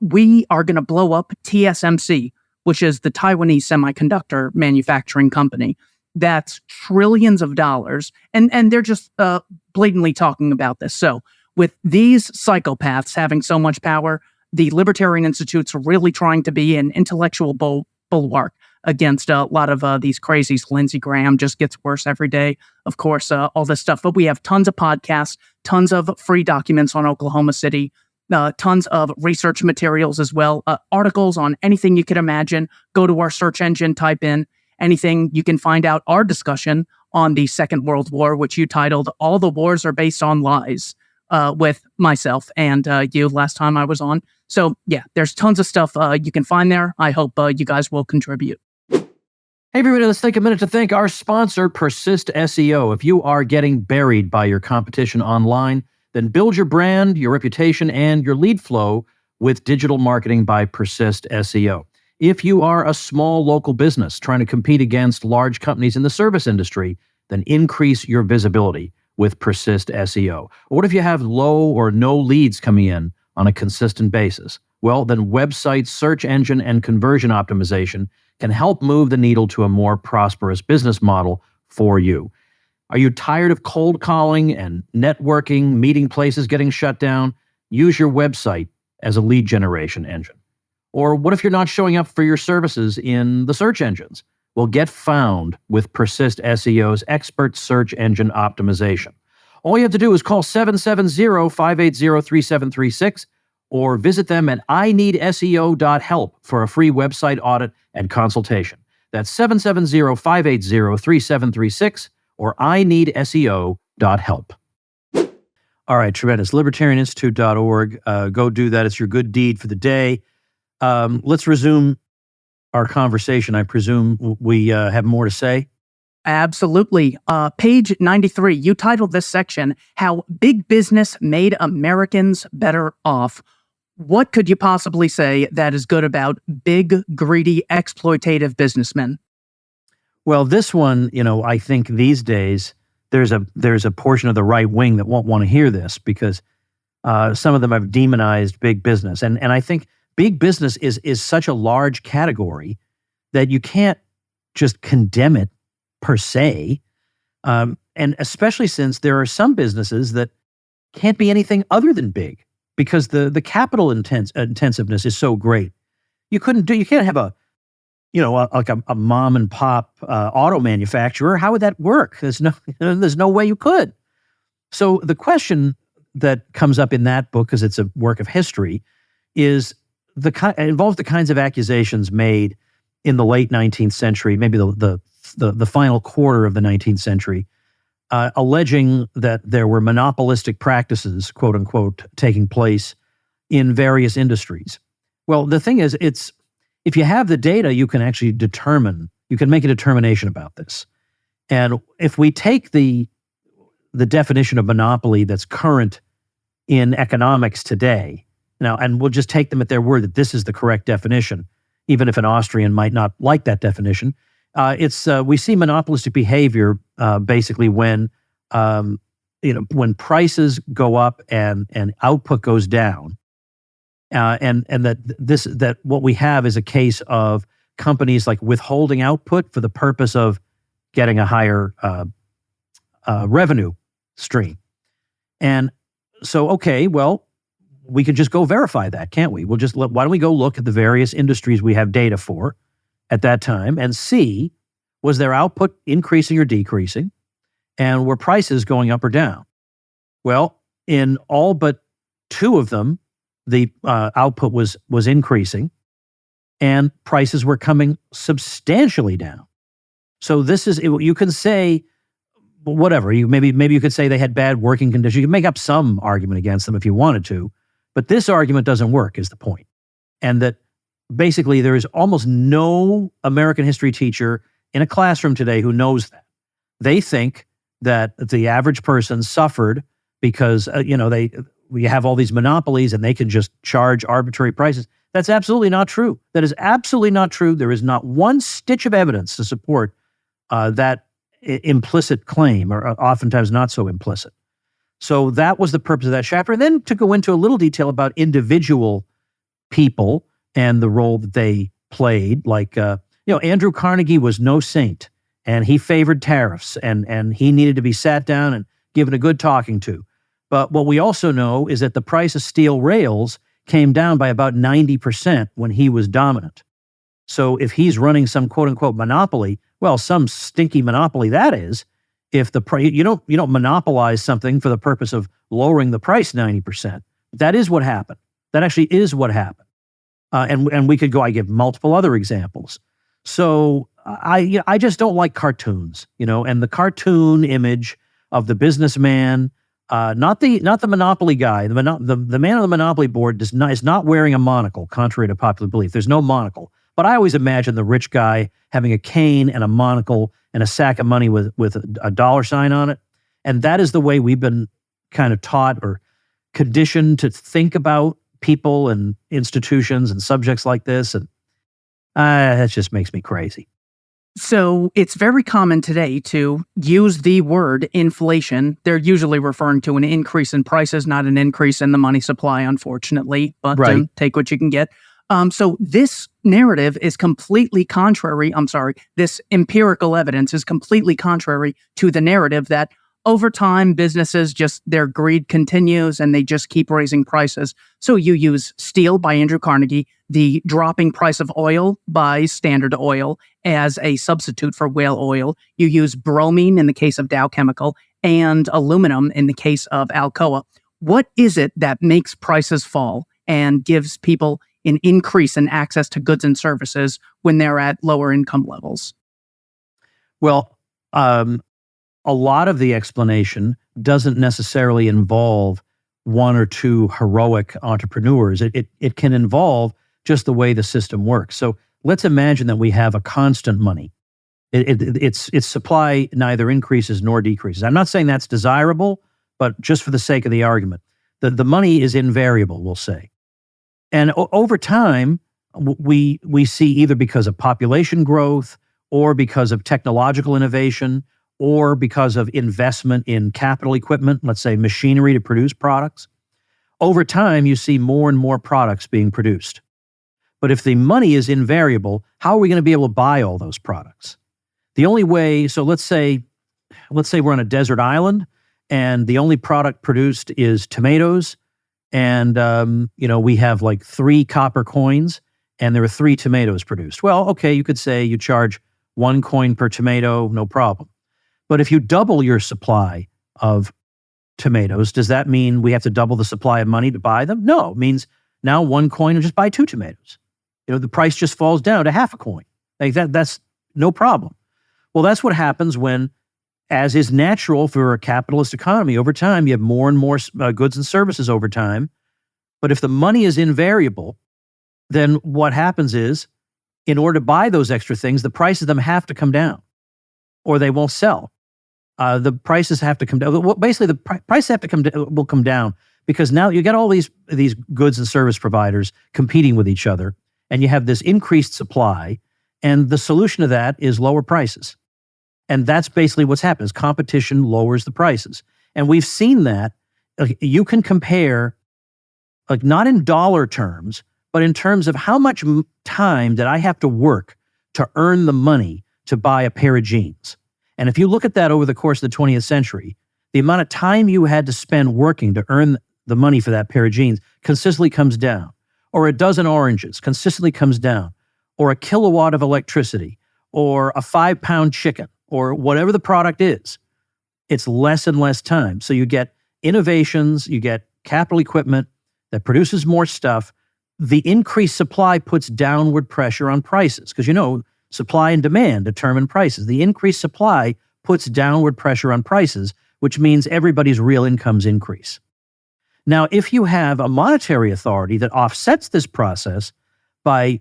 we are going to blow up TSMC, which is the Taiwanese semiconductor manufacturing company. That's trillions of dollars. And they're just blatantly talking about this. So with these psychopaths having so much power, the Libertarian Institute's really trying to be an intellectual bulwark against a lot of these crazies. Lindsey Graham just gets worse every day. Of course, all this stuff. But we have tons of podcasts, tons of free documents on Oklahoma City, tons of research materials as well, articles on anything you could imagine. Go to our search engine, type in anything. You can find out our discussion on the Second World War, which you titled All the Wars Are Based on Lies, with myself and you last time I was on. So yeah, there's tons of stuff you can find there. I hope you guys will contribute. Hey, everybody, let's take a minute to thank our sponsor, Persist SEO. If you are getting buried by your competition online, then build your brand, your reputation, and your lead flow with digital marketing by Persist SEO. If you are a small local business trying to compete against large companies in the service industry, then increase your visibility with Persist SEO. Or what if you have low or no leads coming in on a consistent basis? Well, then website search engine and conversion optimization can help move the needle to a more prosperous business model for you. Are you tired of cold calling and networking, meeting places getting shut down? Use your website as a lead generation engine. Or what if you're not showing up for your services in the search engines? Well, get found with Persist SEO's expert search engine optimization. All you have to do is call 770-580-3736 or visit them at ineedseo.help for a free website audit and consultation. That's 770-580-3736 or ineedseo.help. All right, tremendous. Libertarianinstitute.org. Go do that. It's your good deed for the day. Let's resume our conversation. I presume we have more to say. Absolutely. Page 93, you titled this section, How Big Business Made Americans Better Off. What could you possibly say that is good about big, greedy, exploitative businessmen? Well, this one, I think these days there's a portion of the right wing that won't want to hear this because some of them have demonized big business. And I think big business is such a large category that you can't just condemn it per se. And especially since there are some businesses that can't be anything other than big because the capital intensiveness is so great. You can't have a mom and pop auto manufacturer. How would that work? There's no way you could. So the question that comes up in that book, because it's a work of history, is it involves the kinds of accusations made in the late 19th century, maybe the final quarter of the 19th century, alleging that there were monopolistic practices, quote unquote, taking place in various industries. Well, the thing is, if you have the data, you can actually make a determination about this. And if we take the definition of monopoly that's current in economics today, now, and we'll just take them at their word that this is the correct definition, even if an Austrian might not like that definition. We see monopolistic behavior basically when prices go up and output goes down, and that what we have is a case of companies like withholding output for the purpose of getting a higher revenue stream. And so, okay, well, we could just go verify that, can't we? Why don't we go look at the various industries we have data for at that time and see, was their output increasing or decreasing? And were prices going up or down? Well, in all but two of them, the output was increasing and prices were coming substantially down. So you can say, whatever, maybe you could say they had bad working conditions. You can make up some argument against them if you wanted to, but this argument doesn't work is the point. And that basically there is almost no American history teacher in a classroom today who knows that. They think that the average person suffered because, we have all these monopolies and they can just charge arbitrary prices. That's absolutely not true. That is absolutely not true. There is not one stitch of evidence to support that implicit claim, or oftentimes not so implicit. So that was the purpose of that chapter. And then to go into a little detail about individual people and the role that they played, like, Andrew Carnegie was no saint, and he favored tariffs, and he needed to be sat down and given a good talking to. But what we also know is that the price of steel rails came down by about 90% when he was dominant. So if he's running some quote unquote monopoly, well, some stinky monopoly that is, if the price, you don't monopolize something for the purpose of lowering the price 90%. That is what happened. That actually is what happened. And we could go, I give multiple other examples. So I just don't like cartoons, and the cartoon image of the businessman, not the monopoly guy. The man on the monopoly board is not wearing a monocle, contrary to popular belief. There's no monocle. But I always imagine the rich guy having a cane and a monocle and a sack of money with a dollar sign on it. And that is the way we've been kind of taught or conditioned to think about people and institutions and subjects like this. And That just makes me crazy. So it's very common today to use the word inflation. They're usually referring to an increase in prices, not an increase in the money supply, unfortunately, but Right. take what you can get. So this narrative is completely contrary. This empirical evidence is completely contrary to the narrative that over time, businesses their greed continues and they just keep raising prices. So you use Steel by Andrew Carnegie, the dropping price of oil by Standard Oil as a substitute for whale oil. You use bromine in the case of Dow Chemical and aluminum in the case of Alcoa. What is it that makes prices fall and gives people an increase in access to goods and services when they're at lower income levels? Well, a lot of the explanation doesn't necessarily involve one or two heroic entrepreneurs. It can involve just the way the system works. So let's imagine that we have a constant money. Its supply neither increases nor decreases. I'm not saying that's desirable, but just for the sake of the argument, the money is invariable, we'll say. And over time, we see either because of population growth or because of technological innovation or because of investment in capital equipment, let's say machinery to produce products. Over time, you see more and more products being produced. But if the money is invariable, how are we going to be able to buy all those products? The only way, so let's say we're on a desert island and the only product produced is tomatoes, and we have like 3 copper coins and there are 3 tomatoes produced. Well, okay, you could say you charge 1 coin per tomato, no problem. But if you double your supply of tomatoes, does that mean we have to double the supply of money to buy them? No, it means now 1 coin will just buy 2 tomatoes. The price just falls down to half a coin. Like that's no problem. Well, that's what happens when, as is natural for a capitalist economy, over time, you have more and more goods and services over time. But if the money is invariable, then what happens is, in order to buy those extra things, the price of them have to come down or they won't sell. The prices have to come down. Well, basically, the price will come down because now you get all these goods and service providers competing with each other, and you have this increased supply, and the solution to that is lower prices. And that's basically what's happened is competition lowers the prices. And we've seen that. You can compare, not in dollar terms, but in terms of how much time did I have to work to earn the money to buy a pair of jeans. And if you look at that over the course of the 20th century, the amount of time you had to spend working to earn the money for that pair of jeans consistently comes down. Or a dozen oranges consistently comes down. Or a kilowatt of electricity. Or a 5-pound chicken. Or whatever the product is. It's less and less time. So you get innovations, you get capital equipment that produces more stuff. The increased supply puts downward pressure on prices because, supply and demand determine prices. The increased supply puts downward pressure on prices, which means everybody's real incomes increase. Now, if you have a monetary authority that offsets this process by,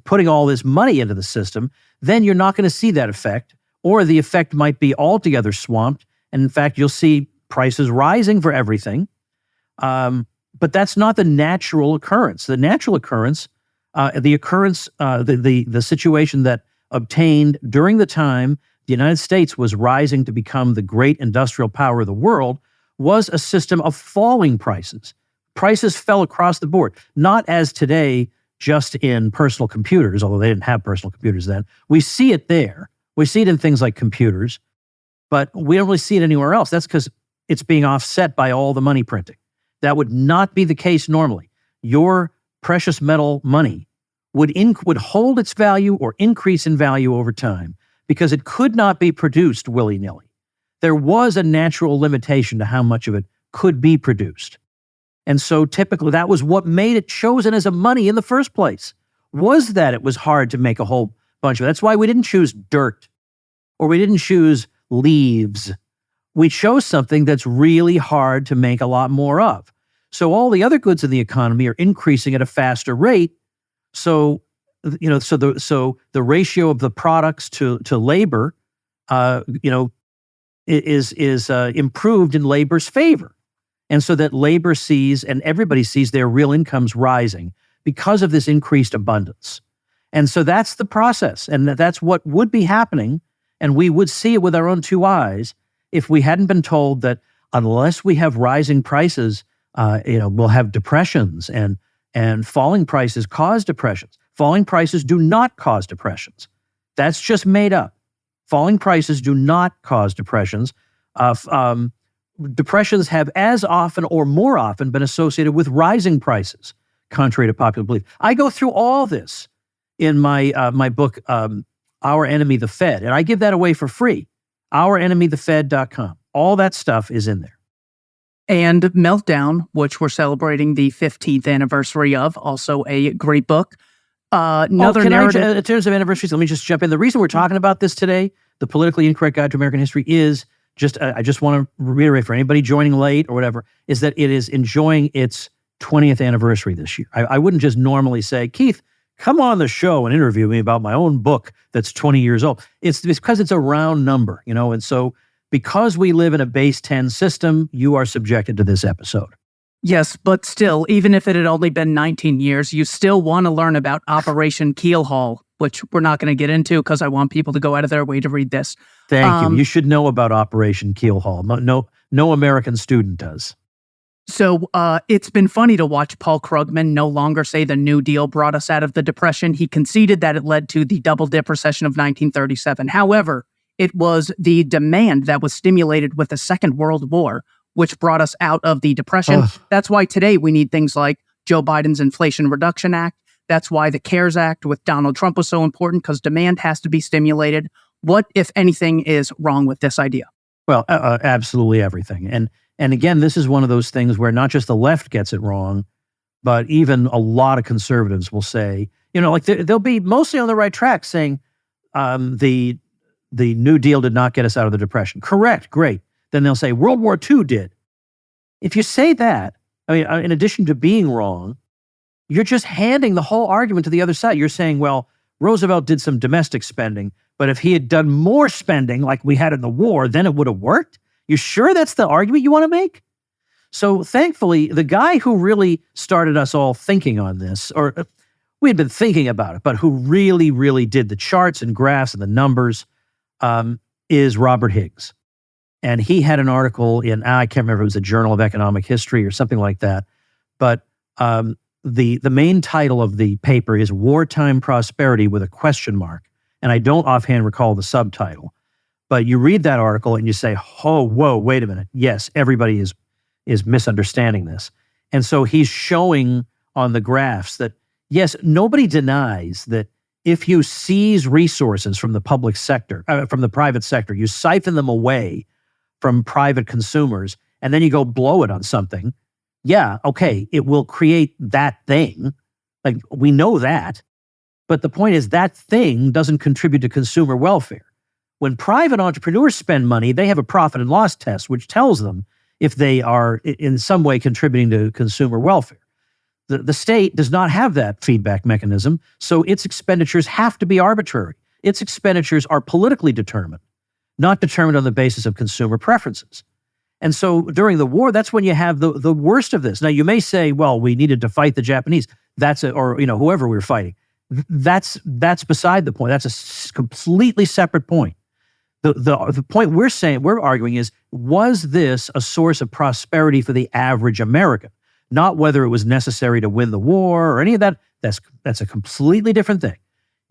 putting all this money into the system, then you're not going to see that effect, or the effect might be altogether swamped. And in fact, you'll see prices rising for everything. But that's not the natural occurrence. The natural occurrence, the situation that obtained during the time the United States was rising to become the great industrial power of the world, was a system of falling prices. Prices fell across the board, not as today, just in personal computers, although they didn't have personal computers then. We see it there. We see it in things like computers, but we don't really see it anywhere else. That's because it's being offset by all the money printing. That would not be the case normally. Your precious metal money would hold its value or increase in value over time because it could not be produced willy-nilly. There was a natural limitation to how much of it could be produced. And so typically that was what made it chosen as a money in the first place, was that it was hard to make a whole bunch of it. That's why we didn't choose dirt or we didn't choose leaves. We chose something that's really hard to make a lot more of. So all the other goods in the economy are increasing at a faster rate. So, the ratio of the products to labor, is improved in labor's favor. And so that labor sees and everybody sees their real incomes rising because of this increased abundance. And so that's the process. And that's what would be happening. And we would see it with our own two eyes if we hadn't been told that unless we have rising prices, we'll have depressions, and falling prices cause depressions. Falling prices do not cause depressions. That's just made up. Falling prices do not cause depressions. Depressions have as often or more often been associated with rising prices, contrary to popular belief. I go through all this in my book, Our Enemy, the Fed, and I give that away for free. OurEnemyTheFed.com. All that stuff is in there. And Meltdown, which we're celebrating the 15th anniversary of, also a great book. Another narrative. In terms of anniversaries, let me just jump in. The reason we're talking about this today, the Politically Incorrect Guide to American History, is just, I just want to reiterate for anybody joining late or whatever, is that it is enjoying its 20th anniversary this year. I wouldn't just normally say, Keith, come on the show and interview me about my own book that's 20 years old. It's because it's a round number, and so because we live in a base 10 system, you are subjected to this episode. Yes, but still, even if it had only been 19 years, you still want to learn about Operation Keelhaul, which we're not going to get into because I want people to go out of their way to read this. Thank you. You should know about Operation Keelhaul. No American student does. So it's been funny to watch Paul Krugman no longer say the New Deal brought us out of the Depression. He conceded that it led to the double-dip recession of 1937. However, it was the demand that was stimulated with the Second World War, which brought us out of the Depression. That's why today we need things like Joe Biden's Inflation Reduction Act. That's why the CARES Act with Donald Trump was so important, because demand has to be stimulated. What, if anything, is wrong with this idea? Well, absolutely everything. And again, this is one of those things where not just the left gets it wrong, but even a lot of conservatives will say, they'll be mostly on the right track saying the New Deal did not get us out of the Depression. Correct, great. Then they'll say World War II did. If you say that, in addition to being wrong, you're just handing the whole argument to the other side. You're saying, well, Roosevelt did some domestic spending, but if he had done more spending like we had in the war, then it would have worked? You sure that's the argument you want to make? So thankfully, the guy who really started us all thinking on this, or we had been thinking about it, but who really, really did the charts and graphs and the numbers, is Robert Higgs. And he had an article in, I can't remember if it was a Journal of Economic History or something like that, but the main title of the paper is Wartime Prosperity with a question mark. And I don't offhand recall the subtitle. But you read that article and you say, oh, whoa, wait a minute. Yes, everybody is misunderstanding this. And so he's showing on the graphs that, yes, nobody denies that if you seize resources from the public sector, from the private sector, you siphon them away from private consumers, and then you go blow it on something, yeah, okay, it will create that thing. Like, we know that. But the point is that thing doesn't contribute to consumer welfare. When private entrepreneurs spend money, they have a profit and loss test, which tells them if they are in some way contributing to consumer welfare. The state does not have that feedback mechanism, so its expenditures have to be arbitrary. Its expenditures are politically determined, not determined on the basis of consumer preferences. And so during the war, that's when you have the worst of this. Now, you may say, well, we needed to fight the Japanese. Or whoever we were fighting. That's beside the point. That's a completely separate point. The point we're arguing is, was this a source of prosperity for the average American? Not whether it was necessary to win the war or any of that. That's a completely different thing.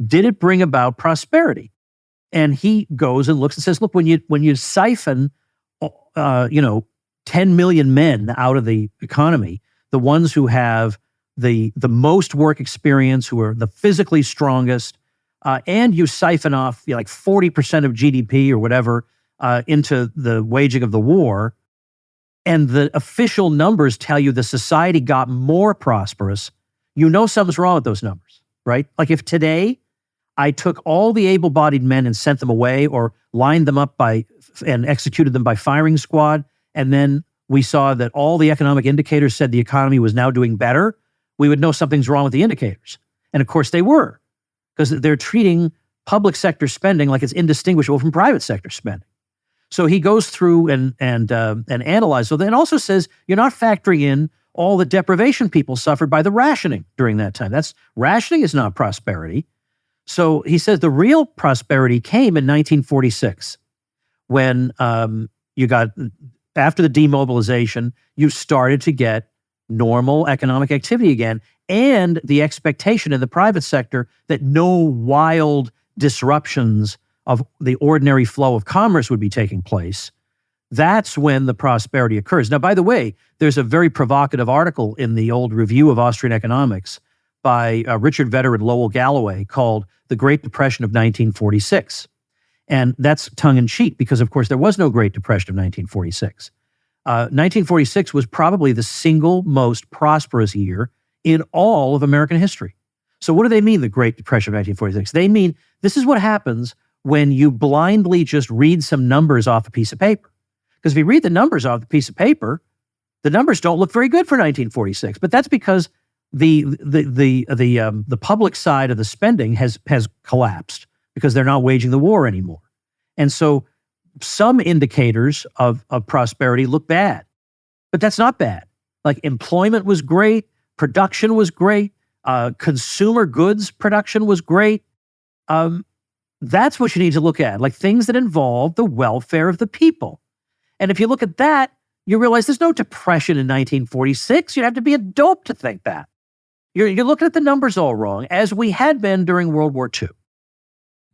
Did it bring about prosperity? And he goes and looks and says, look, when you siphon 10 million men out of the economy, the ones who have the most work experience, who are the physically strongest, and you siphon off like 40% of GDP or whatever into the waging of the war, and the official numbers tell you the society got more prosperous, something's wrong with those numbers, right? Like if today I took all the able-bodied men and sent them away, or lined them up and executed them by firing squad, and then we saw that all the economic indicators said the economy was now doing better, we would know something's wrong with the indicators. And of course they were, because they're treating public sector spending like it's indistinguishable from private sector spending. So he goes through and analyzes. So then also says you're not factoring in all the deprivation people suffered by the rationing during that time. Rationing is not prosperity. So he says the real prosperity came in 1946 when you got, after the demobilization, you started to get normal economic activity again, and the expectation in the private sector that no wild disruptions of the ordinary flow of commerce would be taking place. That's when the prosperity occurs. Now, by the way, there's a very provocative article in the old Review of Austrian Economics by Richard Vedder and Lowell Galloway called The Great Depression of 1946. And that's tongue-in-cheek because, of course, there was no Great Depression of 1946. 1946 was probably the single most prosperous year in all of American history. So what do they mean, the Great Depression of 1946? They mean this is what happens when you blindly just read some numbers off a piece of paper. Because if you read the numbers off the piece of paper, the numbers don't look very good for 1946. But that's because the public side of the spending has collapsed because they're not waging the war anymore. And so some indicators of prosperity look bad, but that's not bad. Like employment was great, production was great, consumer goods production was great. That's what you need to look at, like things that involve the welfare of the people. And if you look at that, you realize there's no depression in 1946. You'd have to be a dope to think that. You're looking at the numbers all wrong, as we had been during World War II.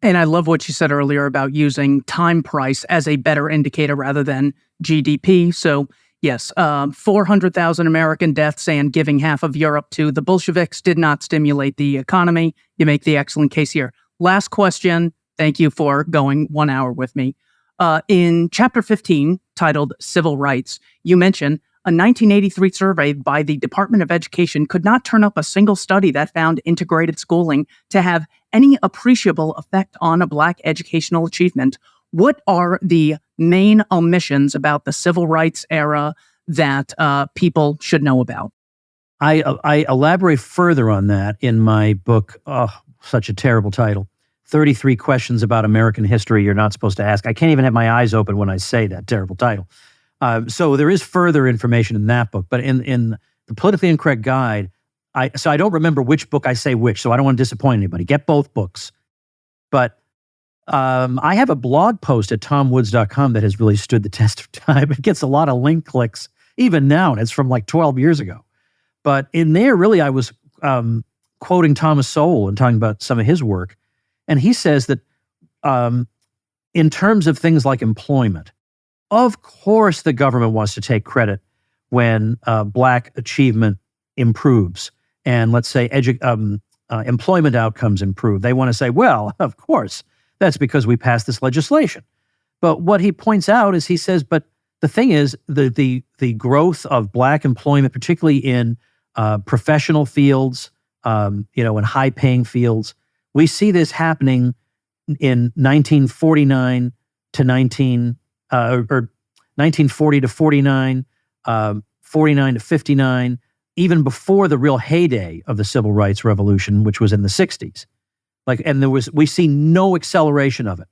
And I love what you said earlier about using time price as a better indicator rather than GDP. So yes, 400,000 American deaths and giving half of Europe to the Bolsheviks did not stimulate the economy. You make the excellent case here. Last question. Thank you for going 1 hour with me. In chapter 15, titled Civil Rights, you mention a 1983 survey by the Department of Education could not turn up a single study that found integrated schooling to have any appreciable effect on a Black educational achievement. What are the main omissions about the civil rights era that people should know about? I elaborate further on that in my book, such a terrible title, 33 Questions About American History You're Not Supposed to Ask. I can't even have my eyes open when I say that terrible title. So there is further information in that book, but in the Politically Incorrect Guide, I don't remember which book I say which, so I don't want to disappoint anybody. Get both books. But I have a blog post at tomwoods.com that has really stood the test of time. It gets a lot of link clicks, even now, and it's from like 12 years ago. But in there, really, I was quoting Thomas Sowell and talking about some of his work. And he says that in terms of things like employment, of course the government wants to take credit when Black achievement improves and let's say employment outcomes improve. They want to say, well, of course, that's because we passed this legislation. But what he points out is he says, but the thing is the growth of Black employment, particularly in professional fields, in high-paying fields, we see this happening in 1949 to 1940 to 49, 49 to 59, even before the real heyday of the Civil Rights Revolution, which was in the 60s. We see no acceleration of it.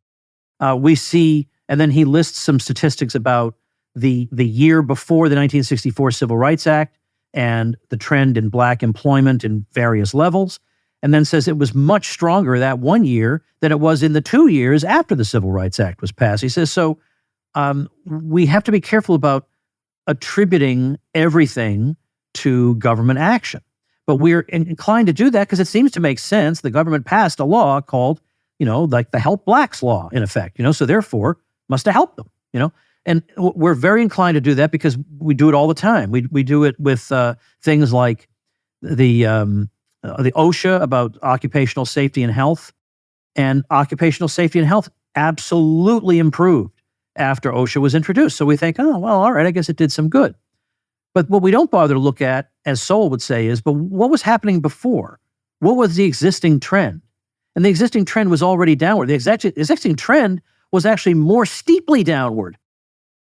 And then he lists some statistics about the year before the 1964 Civil Rights Act and the trend in Black employment in various levels, and then says it was much stronger that one year than it was in the 2 years after the Civil Rights Act was passed. He says, so we have to be careful about attributing everything to government action. But we're inclined to do that because it seems to make sense. The government passed a law called, like the Help Blacks Law, in effect, so therefore must have helped them, And we're very inclined to do that because we do it all the time. We do it with things like the OSHA about occupational safety and health. And occupational safety and health absolutely improved after OSHA was introduced. So we think, oh, well, all right, I guess it did some good. But what we don't bother to look at, as Sowell would say, is, but what was happening before? What was the existing trend? And the existing trend was already downward. The existing trend was actually more steeply downward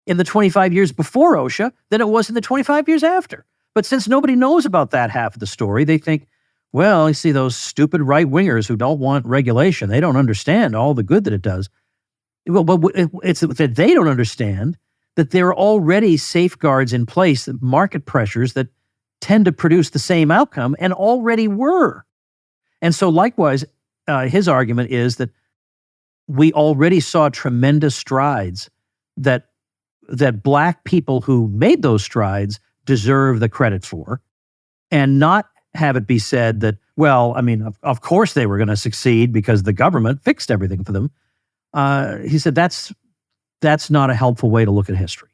in the 25 years before OSHA than it was in the 25 years after. But since nobody knows about that half of the story, they think, well, you see those stupid right-wingers who don't want regulation. They don't understand all the good that it does. Well, it's that they don't understand that there are already safeguards in place, market pressures that tend to produce the same outcome and already were. And so likewise, his argument is that we already saw tremendous strides that Black people who made those strides deserve the credit for, and not have it be said that, well, I mean, of course they were going to succeed because the government fixed everything for them. He said that's not a helpful way to look at history.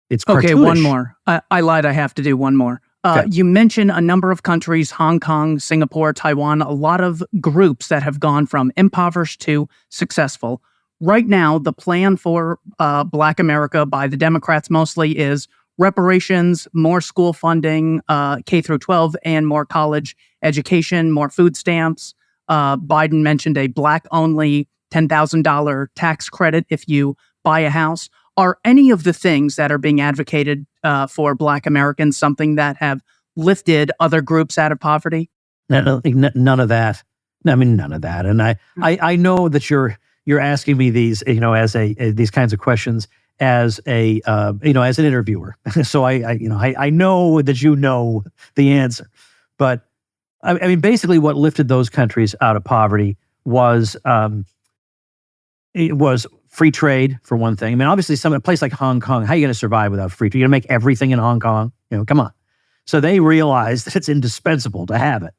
It's cartoonish. Okay, one more. I lied. I have to do one more. Okay. You mentioned a number of countries, Hong Kong, Singapore, Taiwan, a lot of groups that have gone from impoverished to successful. Right now, the plan for Black America by the Democrats mostly is reparations, more school funding, K through 12, and more college education, more food stamps. Biden mentioned a Black-only $10,000 tax credit if you buy a house. Are any of the things that are being advocated for Black Americans something that have lifted other groups out of poverty? None of that. I mean, none of that. And I know that you're asking me these, as these kinds of questions as as an interviewer. So I know that you know the answer. But I mean, basically, what lifted those countries out of poverty was it was free trade, for one thing. I mean, obviously, a place like Hong Kong, how are you going to survive without free trade? You're going to make everything in Hong Kong? Come on. So they realized that it's indispensable to have it.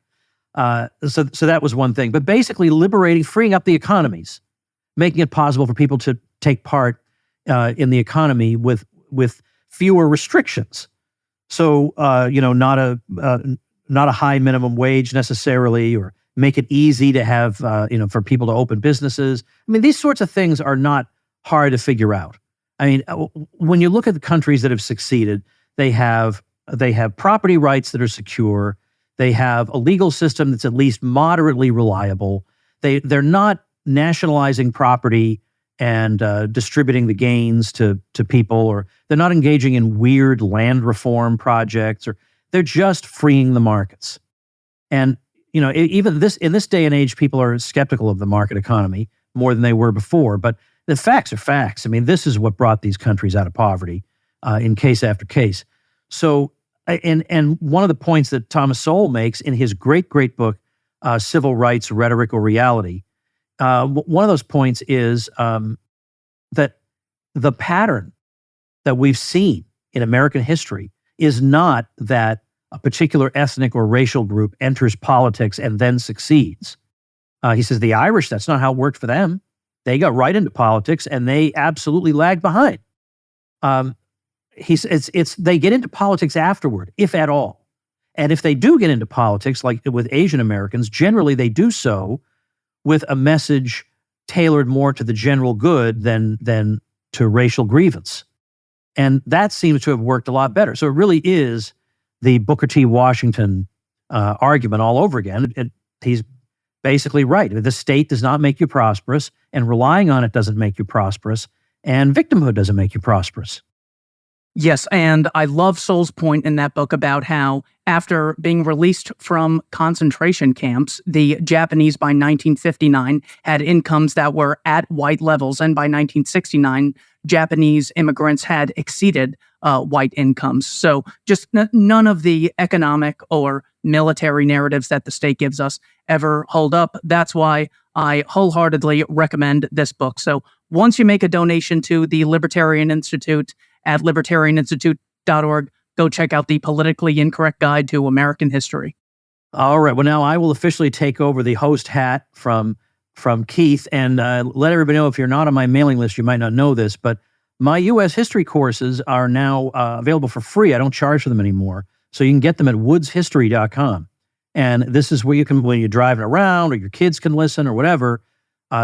So that was one thing. But basically, freeing up the economies, making it possible for people to take part in the economy with fewer restrictions. So not a high minimum wage necessarily, or make it easy to have for people to open businesses. I mean, these sorts of things are not hard to figure out. I mean, when you look at the countries that have succeeded, they have property rights that are secure. They have a legal system that's at least moderately reliable. They're not nationalizing property and distributing the gains to people, or they're not engaging in weird land reform projects, or they're just freeing the markets. And even in this day and age, people are skeptical of the market economy more than they were before. But the facts are facts. I mean, this is what brought these countries out of poverty in case after case. So, and one of the points that Thomas Sowell makes in his great book, Civil Rights, Rhetoric or Reality, one of those points is that the pattern that we've seen in American history is not that a particular ethnic or racial group enters politics and then succeeds. He says the Irish, that's not how it worked for them. They got right into politics and they absolutely lagged behind. He says they get into politics afterward, if at all. And if they do get into politics, like with Asian Americans, generally they do so with a message tailored more to the general good than to racial grievance. And that seems to have worked a lot better. So it really is the Booker T. Washington argument all over again. He's basically right. The state does not make you prosperous, and relying on it doesn't make you prosperous, and victimhood doesn't make you prosperous. Yes, and I love Sowell's point in that book about how after being released from concentration camps, the Japanese by 1959 had incomes that were at white levels, and by 1969, Japanese immigrants had exceeded white incomes. So just none of the economic or military narratives that the state gives us ever hold up. That's why I wholeheartedly recommend this book. So once you make a donation to the Libertarian Institute at libertarianinstitute.org, go check out the Politically Incorrect Guide to American History. All right. Well, now I will officially take over the host hat from Keith, and let everybody know, if you're not on my mailing list, you might not know this, but my U.S. history courses are now available for free. I don't charge for them anymore. So you can get them at woodshistory.com. And this is where you can, when you're driving around or your kids can listen or whatever,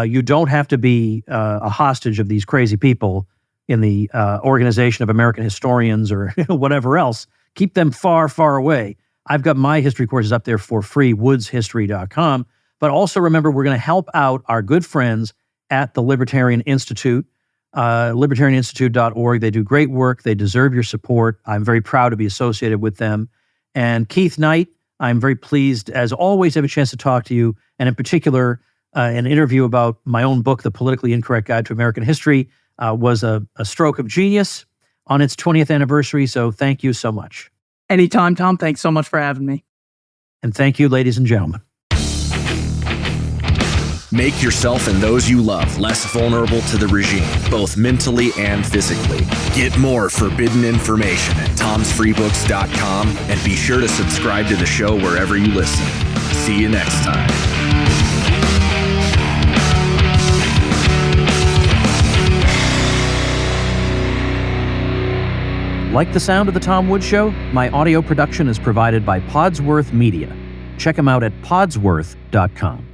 you don't have to be a hostage of these crazy people in the Organization of American Historians or whatever else. Keep them far, far away. I've got my history courses up there for free, woodshistory.com. But also remember, we're going to help out our good friends at the Libertarian Institute, libertarianinstitute.org. They do great work. They deserve your support. I'm very proud to be associated with them. And Keith Knight, I'm very pleased, as always, to have a chance to talk to you, and in particular, an interview about my own book, The Politically Incorrect Guide to American History, was a stroke of genius on its 20th anniversary. So thank you so much. Anytime, Tom. Thanks so much for having me. And thank you, ladies and gentlemen. Make yourself and those you love less vulnerable to the regime, both mentally and physically. Get more forbidden information at tomsfreebooks.com and be sure to subscribe to the show wherever you listen. See you next time. Like the sound of The Tom Woods Show? My audio production is provided by Podsworth Media. Check them out at podsworth.com.